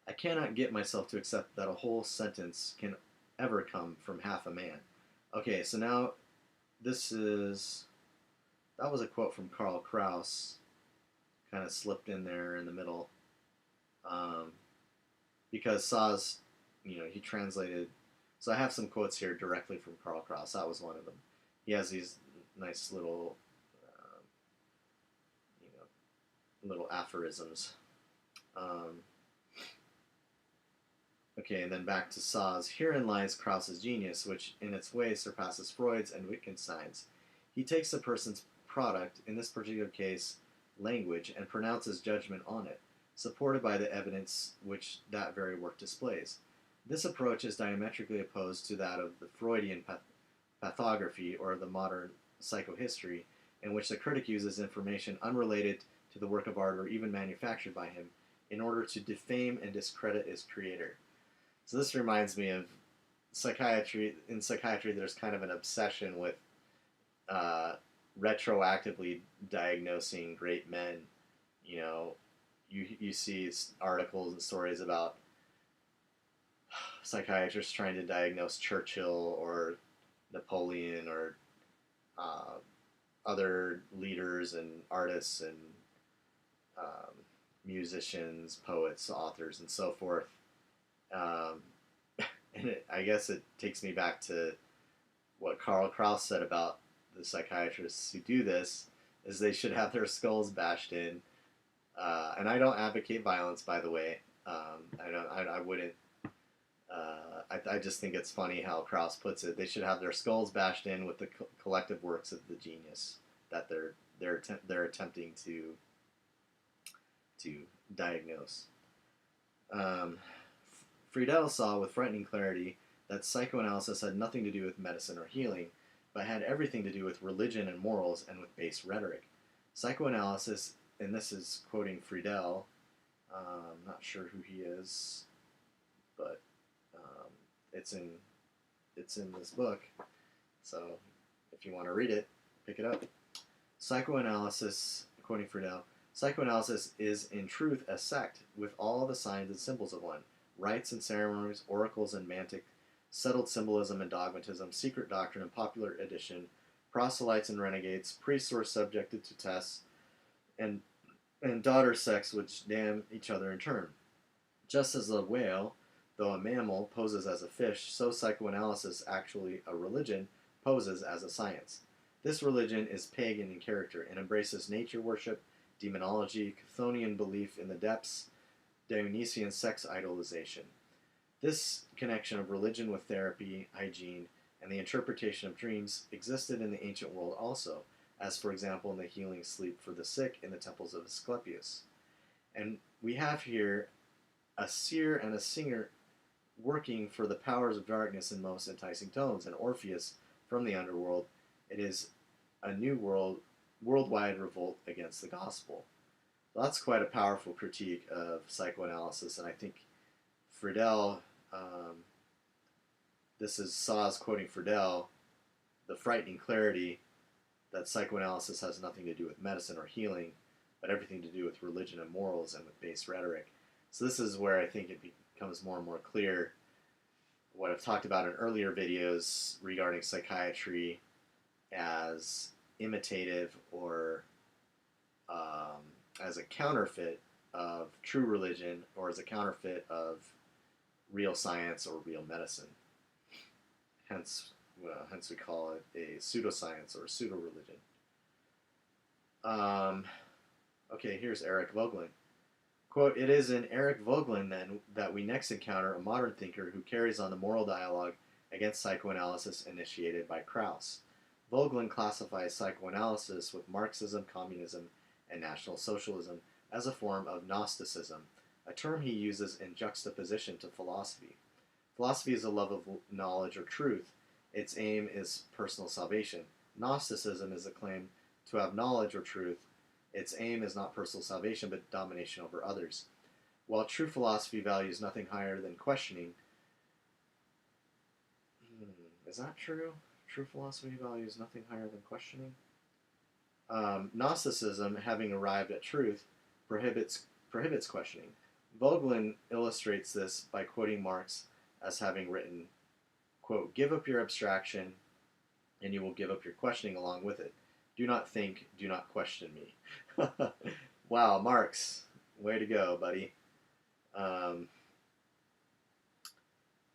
I cannot get myself to accept that a whole sentence can ever come from half a man. Okay, so now that was a quote from Karl Kraus, kind of slipped in there in the middle, because Szasz, he translated. So I have some quotes here directly from Karl Kraus. That was one of them. He has these nice little, little aphorisms. Okay, and then back to Szasz. Herein lies Kraus's genius, which in its way surpasses Freud's and Wittgenstein's. He takes the person's product, in this particular case, language, and pronounces judgment on it, supported by the evidence which that very work displays. This approach is diametrically opposed to that of the Freudian pathography, or the modern psychohistory, in which the critic uses information unrelated to the work of art or even manufactured by him in order to defame and discredit its creator. So this reminds me of psychiatry. In psychiatry, there's kind of an obsession with retroactively diagnosing great men. You see articles and stories about psychiatrists trying to diagnose Churchill or Napoleon or other leaders and artists and musicians, poets, authors, and so forth. And I guess it takes me back to what Karl Kraus said about the psychiatrists who do this, is they should have their skulls bashed in. And I don't advocate violence, by the way. I wouldn't. I just think it's funny how Kraus puts it. They should have their skulls bashed in with the collective works of the genius that they're attempting to diagnose. Friedel saw with frightening clarity that psychoanalysis had nothing to do with medicine or healing, but had everything to do with religion and morals and with base rhetoric. Psychoanalysis, and this is quoting Friedel, I'm not sure who he is, but it's in this book, so if you want to read it, pick it up. Psychoanalysis, quoting Friedel, psychoanalysis is in truth a sect with all the signs and symbols of one. Rites and ceremonies, oracles and mantic, settled symbolism and dogmatism, secret doctrine and popular addition, proselytes and renegades, priests who are subjected to tests, and daughter sects which damn each other in turn. Just as the whale, though a mammal, poses as a fish, so psychoanalysis, actually a religion, poses as a science. This religion is pagan in character and embraces nature worship, demonology, Chthonian belief in the depths, Dionysian sex idolization. This connection of religion with therapy, hygiene, and the interpretation of dreams existed in the ancient world also, as for example in the healing sleep for the sick in the temples of Asclepius. And we have here a seer and a singer working for the powers of darkness in most enticing tones, and Orpheus from the underworld. It is a new worldwide revolt against the gospel. That's quite a powerful critique of psychoanalysis, and I think Friedel, this is Szasz quoting Friedel, the frightening clarity that psychoanalysis has nothing to do with medicine or healing, but everything to do with religion and morals and with base rhetoric. So this is where I think it becomes more and more clear what I've talked about in earlier videos regarding psychiatry as imitative or as a counterfeit of true religion or as a counterfeit of real science or real medicine. Hence we call it a pseudoscience or a pseudo-religion. Okay, here's Eric Voegelin. Quote, "It is in Eric Voegelin, then, that we next encounter a modern thinker who carries on the moral dialogue against psychoanalysis initiated by Kraus. Voegelin classifies psychoanalysis with Marxism, communism, and National Socialism as a form of Gnosticism, a term he uses in juxtaposition to philosophy. Philosophy is a love of knowledge or truth. Its aim is personal salvation. Gnosticism is a claim to have knowledge or truth. Its aim is not personal salvation, but domination over others. While true philosophy values nothing higher than questioning." Is that true? True philosophy values nothing higher than questioning? Gnosticism, having arrived at truth, prohibits questioning. Voegelin illustrates this by quoting Marx as having written, quote, "Give up your abstraction, and you will give up your questioning along with it. Do not think, do not question me." Wow, Marx, way to go, buddy.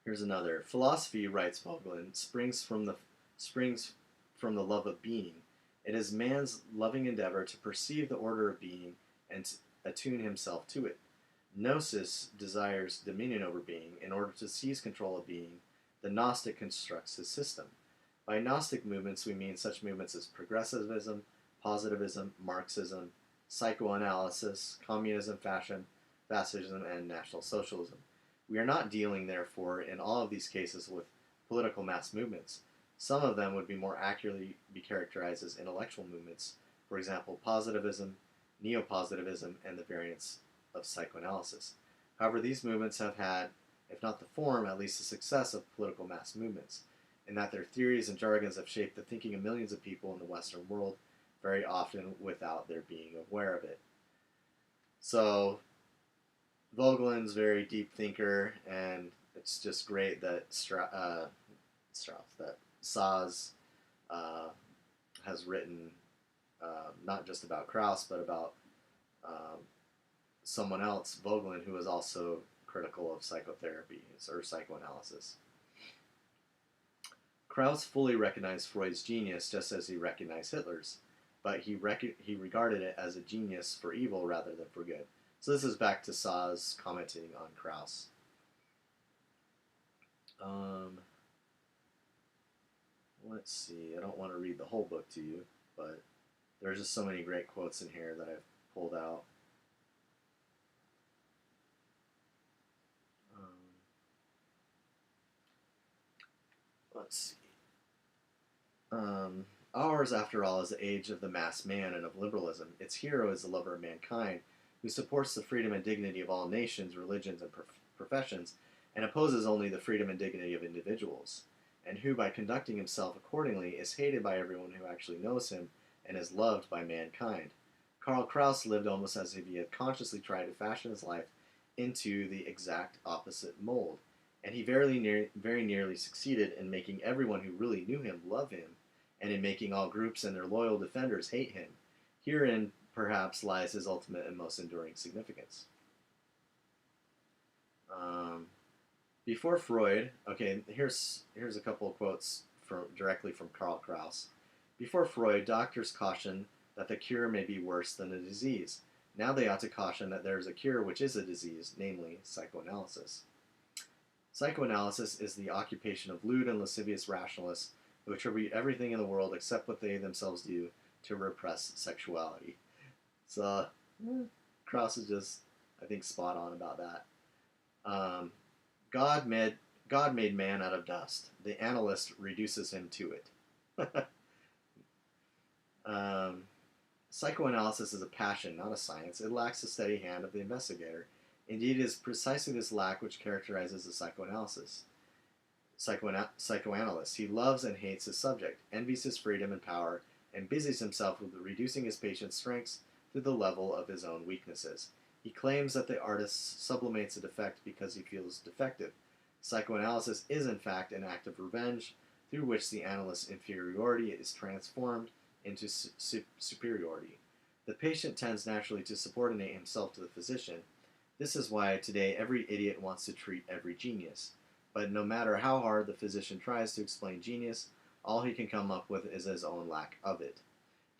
Here's another. "Philosophy," writes Voegelin, springs from the love of being. It is man's loving endeavor to perceive the order of being and to attune himself to it. Gnosis desires dominion over being. In order to seize control of being, the Gnostic constructs his system. By Gnostic movements, we mean such movements as progressivism, positivism, Marxism, psychoanalysis, communism, fascism, and National Socialism. We are not dealing, therefore, in all of these cases with political mass movements. Some of them would be more accurately be characterized as intellectual movements, for example, positivism, neo-positivism, and the variants of psychoanalysis. However, these movements have had, if not the form, at least the success of political mass movements, in that their theories and jargons have shaped the thinking of millions of people in the Western world, very often without their being aware of it. So, Voegelin's a very deep thinker, and it's just great that that Szasz has written not just about Kraus, but about someone else, Voegelin, who was also critical of psychotherapy or psychoanalysis. Kraus fully recognized Freud's genius just as he recognized Hitler's, but he regarded it as a genius for evil rather than for good. So this is back to Szasz commenting on Kraus. Let's see, I don't want to read the whole book to you, but there's just so many great quotes in here that I've pulled out. Let's see. Ours, after all, is the age of the mass man and of liberalism. Its hero is the lover of mankind, who supports the freedom and dignity of all nations, religions, and professions, and opposes only the freedom and dignity of individuals, and who, by conducting himself accordingly, is hated by everyone who actually knows him and is loved by mankind. Karl Kraus lived almost as if he had consciously tried to fashion his life into the exact opposite mold, and he very nearly succeeded in making everyone who really knew him love him, and in making all groups and their loyal defenders hate him. Herein, perhaps, lies his ultimate and most enduring significance. Before Freud, okay, here's a couple of quotes directly from Karl Kraus. Before Freud, doctors cautioned that the cure may be worse than the disease. Now they ought to caution that there is a cure which is a disease, namely psychoanalysis. Psychoanalysis is the occupation of lewd and lascivious rationalists who attribute everything in the world except what they themselves do to repress sexuality. So, Kraus is just, I think, spot on about that. God made man out of dust. The analyst reduces him to it. Psychoanalysis is a passion, not a science. It lacks the steady hand of the investigator. Indeed, it is precisely this lack which characterizes the psychoanalyst. He loves and hates his subject, envies his freedom and power, and busies himself with reducing his patient's strengths to the level of his own weaknesses. He claims that the artist sublimates a defect because he feels defective. Psychoanalysis is, in fact, an act of revenge through which the analyst's inferiority is transformed into superiority. The patient tends naturally to subordinate himself to the physician. This is why today every idiot wants to treat every genius. But no matter how hard the physician tries to explain genius, all he can come up with is his own lack of it.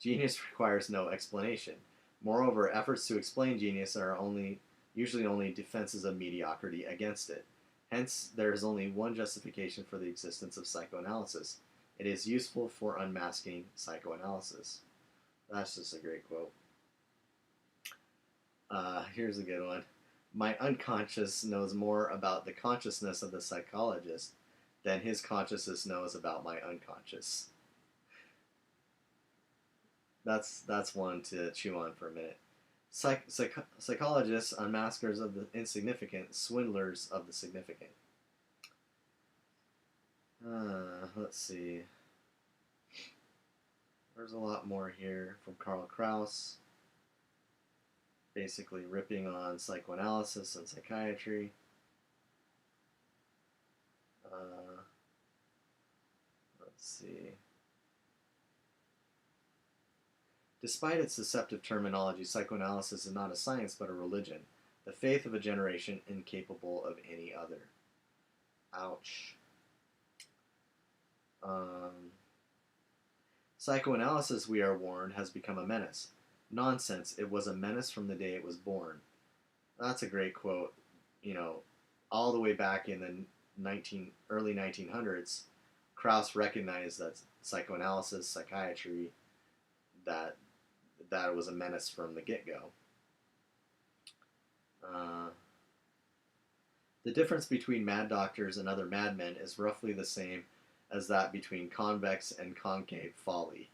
Genius requires no explanation. Moreover, efforts to explain genius are usually only defenses of mediocrity against it. Hence, there is only one justification for the existence of psychoanalysis. It is useful for unmasking psychoanalysis. That's just a great quote. Here's a good one. My unconscious knows more about the consciousness of the psychologist than his consciousness knows about my unconscious. That's one to chew on for a minute. Psychologists, unmaskers of the insignificant, swindlers of the significant. Let's see. There's a lot more here from Karl Kraus, basically ripping on psychoanalysis and psychiatry. Let's see. Despite its deceptive terminology, psychoanalysis is not a science but a religion, the faith of a generation incapable of any other. Ouch. Psychoanalysis, we are warned, has become a menace. Nonsense. It was a menace from the day it was born. That's a great quote. You know, all the way back in the early 1900s, Kraus recognized that psychoanalysis, psychiatry, that it was a menace from the get-go. The difference between mad doctors and other madmen is roughly the same as that between convex and concave folly.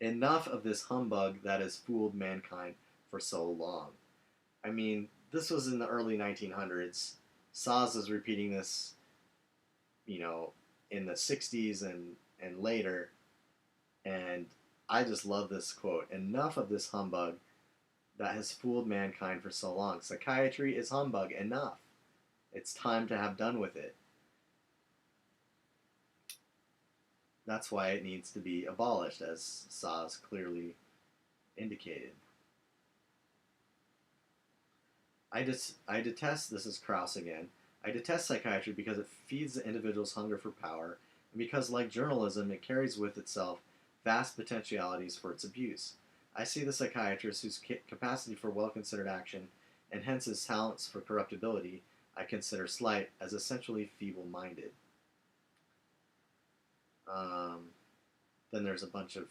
Enough of this humbug that has fooled mankind for so long. I mean, this was in the early 1900s. Szasz is repeating this, you know, in the 60s and later. And I just love this quote. Enough of this humbug that has fooled mankind for so long. Psychiatry is humbug. Enough. It's time to have done with it. That's why it needs to be abolished, as Szasz clearly indicated. I detest, this is Kraus again, I detest psychiatry because it feeds the individual's hunger for power, and because, like journalism, it carries with itself vast potentialities for its abuse. I see the psychiatrist whose capacity for well-considered action, and hence his talents for corruptibility, I consider slight, as essentially feeble-minded. Then there's a bunch of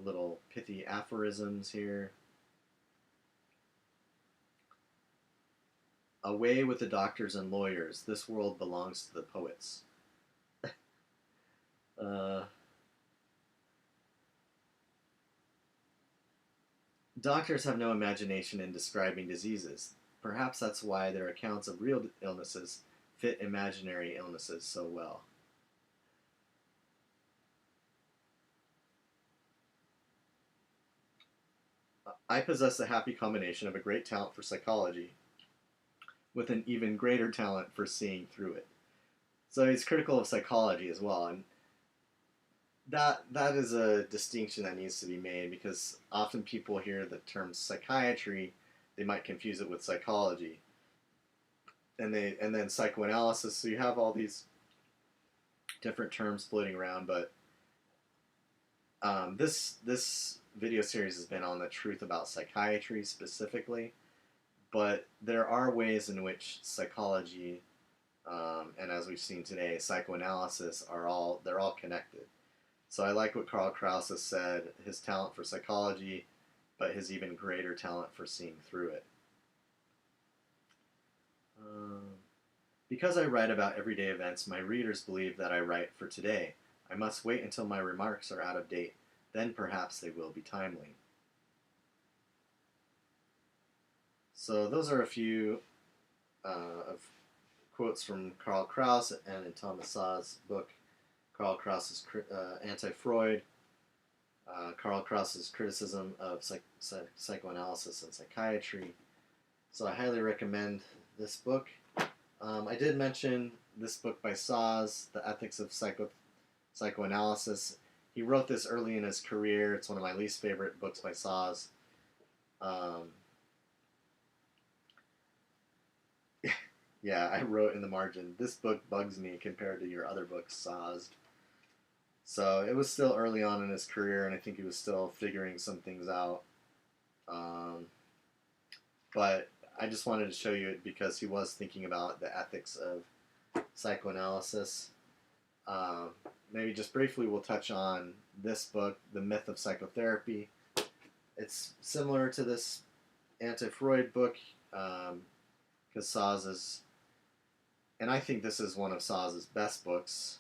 little pithy aphorisms here. Away with the doctors and lawyers. This world belongs to the poets. Doctors have no imagination in describing diseases. Perhaps that's why their accounts of real illnesses fit imaginary illnesses so well. I possess the happy combination of a great talent for psychology with an even greater talent for seeing through it. So he's critical of psychology as well, and that is a distinction that needs to be made, because often people hear the term psychiatry, they might confuse it with psychology, and then psychoanalysis. So you have all these different terms floating around, but this video series has been on the truth about psychiatry specifically, but there are ways in which psychology, and as we've seen today, psychoanalysis they're all connected. So I like what Karl Kraus has said: his talent for psychology, but his even greater talent for seeing through it. Because I write about everyday events, my readers believe that I write for today. I must wait until my remarks are out of date. Then perhaps they will be timely. So those are a few of quotes from Karl Kraus and in Thomas Szasz' book, Karl Kraus's Anti-Freud, Karl Kraus's criticism of psychoanalysis and psychiatry. So I highly recommend this book. I did mention this book by Szasz, The Ethics of Psychoanalysis. He wrote this early in his career. It's one of my least favorite books by Szasz. Yeah, I wrote in the margin, this book bugs me compared to your other books, Szasz. So it was still early on in his career, and I think he was still figuring some things out. But I just wanted to show you it because he was thinking about the ethics of psychoanalysis. Maybe just briefly we'll touch on this book, The Myth of Psychotherapy. It's similar to this Anti-Freud book because Szasz is, and I think this is one of Szasz's best books.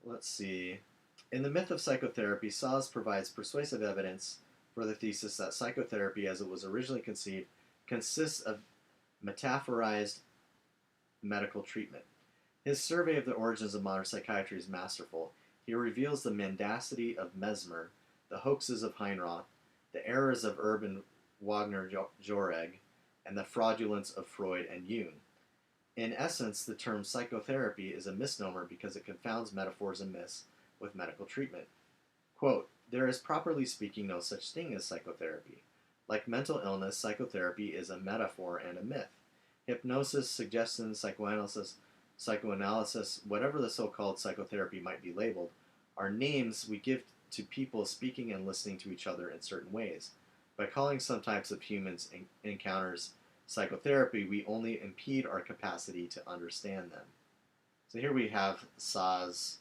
Let's see. In The Myth of Psychotherapy, Szasz provides persuasive evidence for the thesis that psychotherapy, as it was originally conceived, consists of metaphorized medical treatment. His survey of the origins of modern psychiatry is masterful. He reveals the mendacity of Mesmer, the hoaxes of Heinroth, the errors of Urban Wagner-Joreg, and the fraudulence of Freud and Jung. In essence, the term psychotherapy is a misnomer because it confounds metaphors and myths with medical treatment. Quote, there is, properly speaking, no such thing as psychotherapy. Like mental illness, psychotherapy is a metaphor and a myth. Hypnosis, suggestion, psychoanalysis, whatever the so-called psychotherapy might be labeled, are names we give to people speaking and listening to each other in certain ways. By calling some types of humans encounters psychotherapy, we only impede our capacity to understand them. So here we have Szasz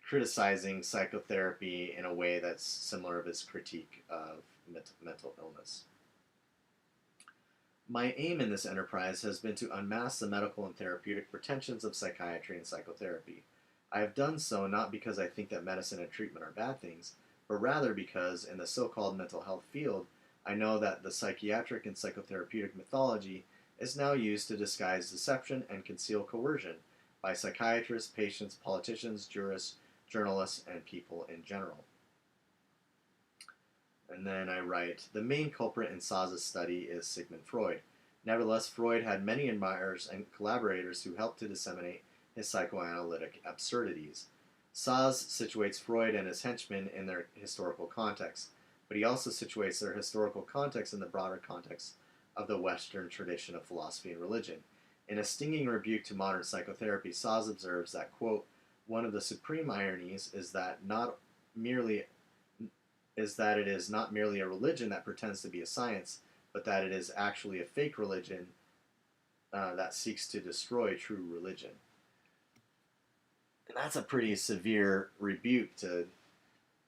criticizing psychotherapy in a way that's similar to his critique of mental illness. My aim in this enterprise has been to unmask the medical and therapeutic pretensions of psychiatry and psychotherapy. I have done so not because I think that medicine and treatment are bad things, but rather because, in the so-called mental health field, I know that the psychiatric and psychotherapeutic mythology is now used to disguise deception and conceal coercion by psychiatrists, patients, politicians, jurists, journalists, and people in general. And then I write, the main culprit in Szasz's study is Sigmund Freud. Nevertheless, Freud had many admirers and collaborators who helped to disseminate his psychoanalytic absurdities. Szasz situates Freud and his henchmen in their historical context, but he also situates their historical context in the broader context of the Western tradition of philosophy and religion. In a stinging rebuke to modern psychotherapy, Szasz observes that, quote, one of the supreme ironies is that it is not merely a religion that pretends to be a science, but that it is actually a fake religion that seeks to destroy true religion. And that's a pretty severe rebuke to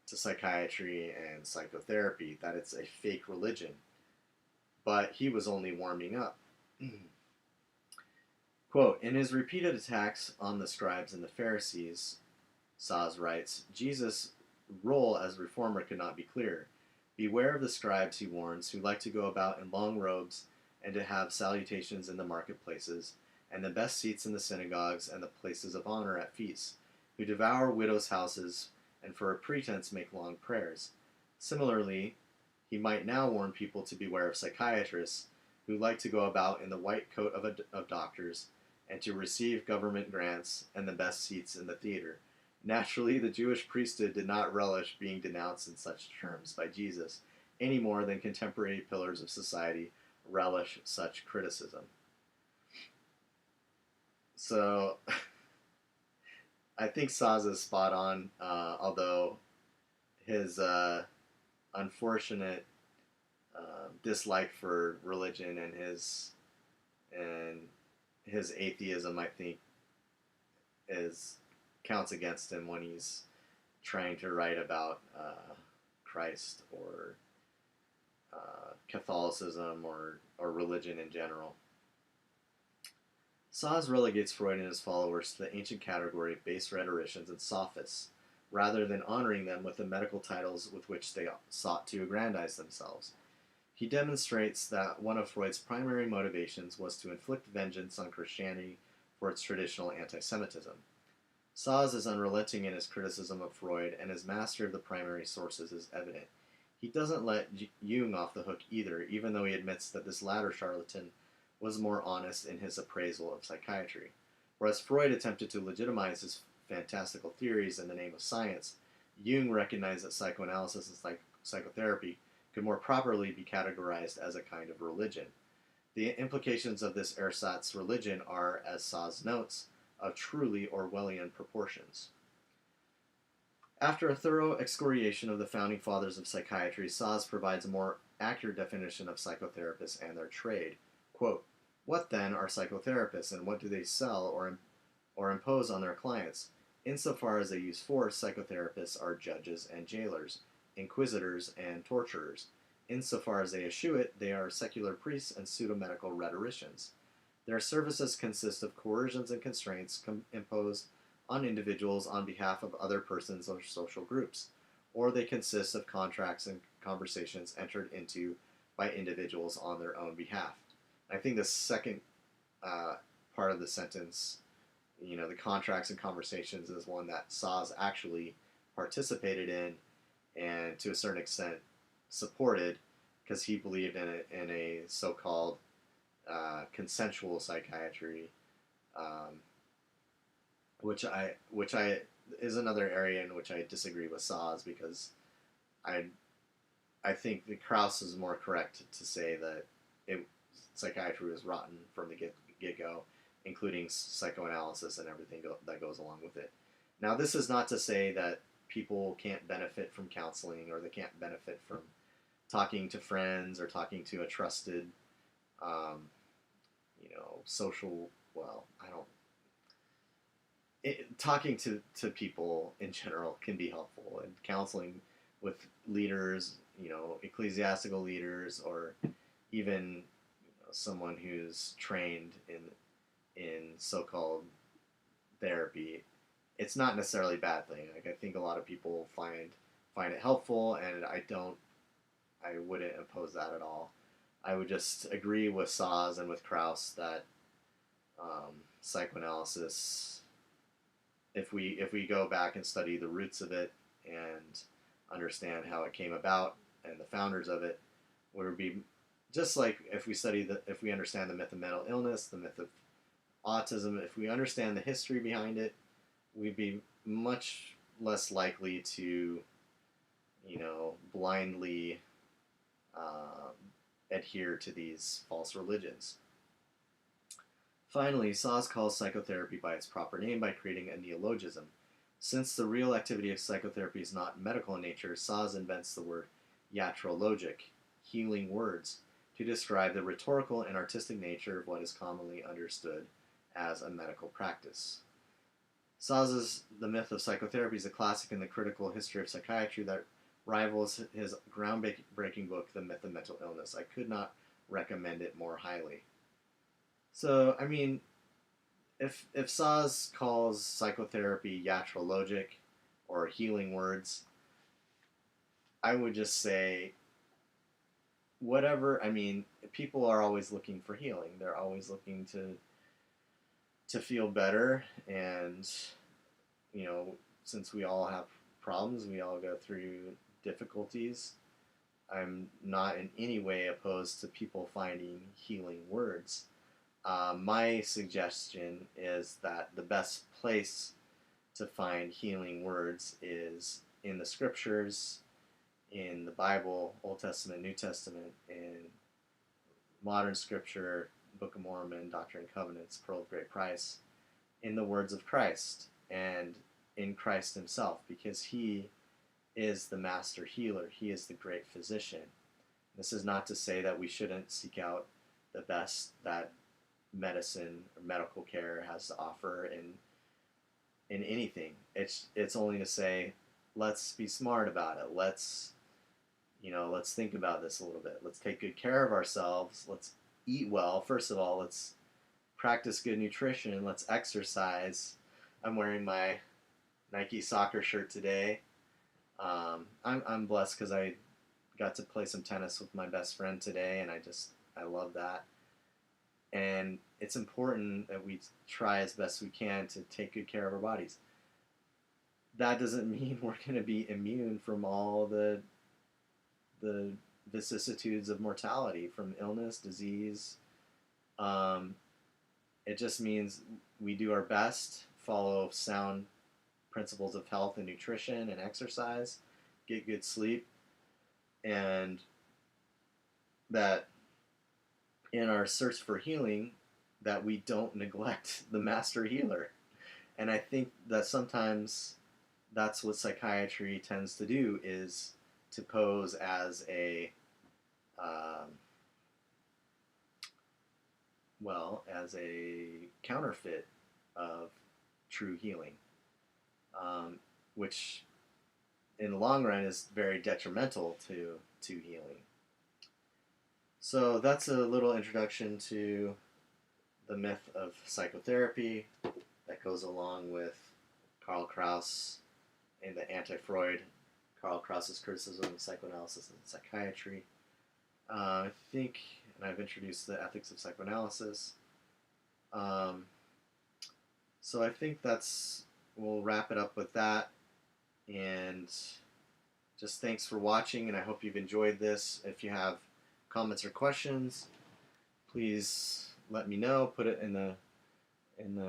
psychiatry and psychotherapy, that it's a fake religion. But he was only warming up. Quote, in his repeated attacks on the scribes and the Pharisees, Szasz writes, Jesus' role as reformer could not be clearer. Beware of the scribes, he warns, who like to go about in long robes and to have salutations in the marketplaces, and the best seats in the synagogues and the places of honor at feasts, who devour widows' houses and for a pretense make long prayers. Similarly, he might now warn people to beware of psychiatrists who like to go about in the white coat of doctors and to receive government grants and the best seats in the theater. Naturally, the Jewish priesthood did not relish being denounced in such terms by Jesus, any more than contemporary pillars of society relish such criticism. So I think Szasz is spot on, although his unfortunate dislike for religion and his atheism, I think, is counts against him when he's trying to write about Christ or Catholicism or religion in general. Szasz relegates Freud and his followers to the ancient category of base rhetoricians and sophists, rather than honoring them with the medical titles with which they sought to aggrandize themselves. He demonstrates that one of Freud's primary motivations was to inflict vengeance on Christianity for its traditional anti-Semitism. Szasz is unrelenting in his criticism of Freud, and his mastery of the primary sources is evident. He doesn't let Jung off the hook either, even though he admits that this latter charlatan was more honest in his appraisal of psychiatry. Whereas Freud attempted to legitimize his fantastical theories in the name of science, Jung recognized that psychoanalysis and psychotherapy could more properly be categorized as a kind of religion. The implications of this ersatz religion are, as Szasz notes, of truly Orwellian proportions. After a thorough excoriation of the founding fathers of psychiatry, Szasz provides a more accurate definition of psychotherapists and their trade. Quote, "What then are psychotherapists, and what do they sell or impose on their clients? Insofar as they use force, psychotherapists are judges and jailers, inquisitors and torturers. Insofar as they eschew it, they are secular priests and pseudo-medical rhetoricians. Their services consist of coercions and constraints imposed on individuals on behalf of other persons or social groups, or they consist of contracts and conversations entered into by individuals on their own behalf." I think the second part of the sentence, the contracts and conversations, is one that Szasz actually participated in and to a certain extent supported, because he believed in a so-called consensual psychiatry, which I is another area in which I disagree with Szasz, because I think that Kraus is more correct to say that psychiatry was rotten from the get-go, including psychoanalysis and everything that goes along with it. Now, this is not to say that people can't benefit from counseling, or they can't benefit from talking to friends or talking to a trusted, social, well, I don't, talking to people in general can be helpful, and counseling with leaders, ecclesiastical leaders, or even someone who's trained in so-called therapy, it's not necessarily a bad thing. Like, I think a lot of people find it helpful, and I wouldn't oppose that at all. I would just agree with Szasz and with Kraus that psychoanalysis, if we go back and study the roots of it and understand how it came about and the founders of it, would be just like if we understand the myth of mental illness, the myth of autism, if we understand the history behind it, we'd be much less likely to, blindly adhere to these false religions. Finally, Szasz calls psychotherapy by its proper name by creating a neologism. Since the real activity of psychotherapy is not medical in nature, Szasz invents the word iatrologic, healing words, to describe the rhetorical and artistic nature of what is commonly understood as a medical practice. Szasz's The Myth of Psychotherapy is a classic in the critical history of psychiatry that rivals his groundbreaking book, The Myth of Mental Illness. I could not recommend it more highly. So, I mean, if Szasz calls psychotherapy iatrologic or healing words, I would just say, whatever. I mean, people are always looking for healing. They're always looking to feel better, and since we all have problems, we all go through difficulties. I'm not in any way opposed to people finding healing words. My suggestion is that the best place to find healing words is in the scriptures, in the Bible, Old Testament, New Testament, in modern scripture, Book of Mormon, Doctrine and Covenants, Pearl of Great Price. in the words of Christ and in Christ himself, because he is the master healer. He is the great physician. This is not to say that we shouldn't seek out the best that medicine or medical care has to offer in anything. It's only to say, let's be smart about it. Let's think about this a little bit. Let's take good care of ourselves. Let's eat well. First of all, let's practice good nutrition. Let's exercise. I'm wearing my Nike soccer shirt today. I'm blessed because I got to play some tennis with my best friend today, and I love that. And it's important that we try as best we can to take good care of our bodies. That doesn't mean we're going to be immune from all the vicissitudes of mortality, from illness, disease. It just means we do our best, follow sound principles of health and nutrition and exercise, get good sleep, and that in our search for healing, that we don't neglect the master healer. And I think that sometimes that's what psychiatry tends to do, is to pose as a as a counterfeit of true healing, which in the long run is very detrimental to healing. So that's a little introduction to the myth of psychotherapy that goes along with Karl Kraus and the anti-Freud Karl Kraus's criticism of psychoanalysis and psychiatry. I think, and I've introduced the ethics of psychoanalysis. So I think we'll wrap it up with that. And just thanks for watching, and I hope you've enjoyed this. If you have comments or questions, please let me know. Put it in the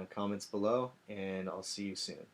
comments below, and I'll see you soon.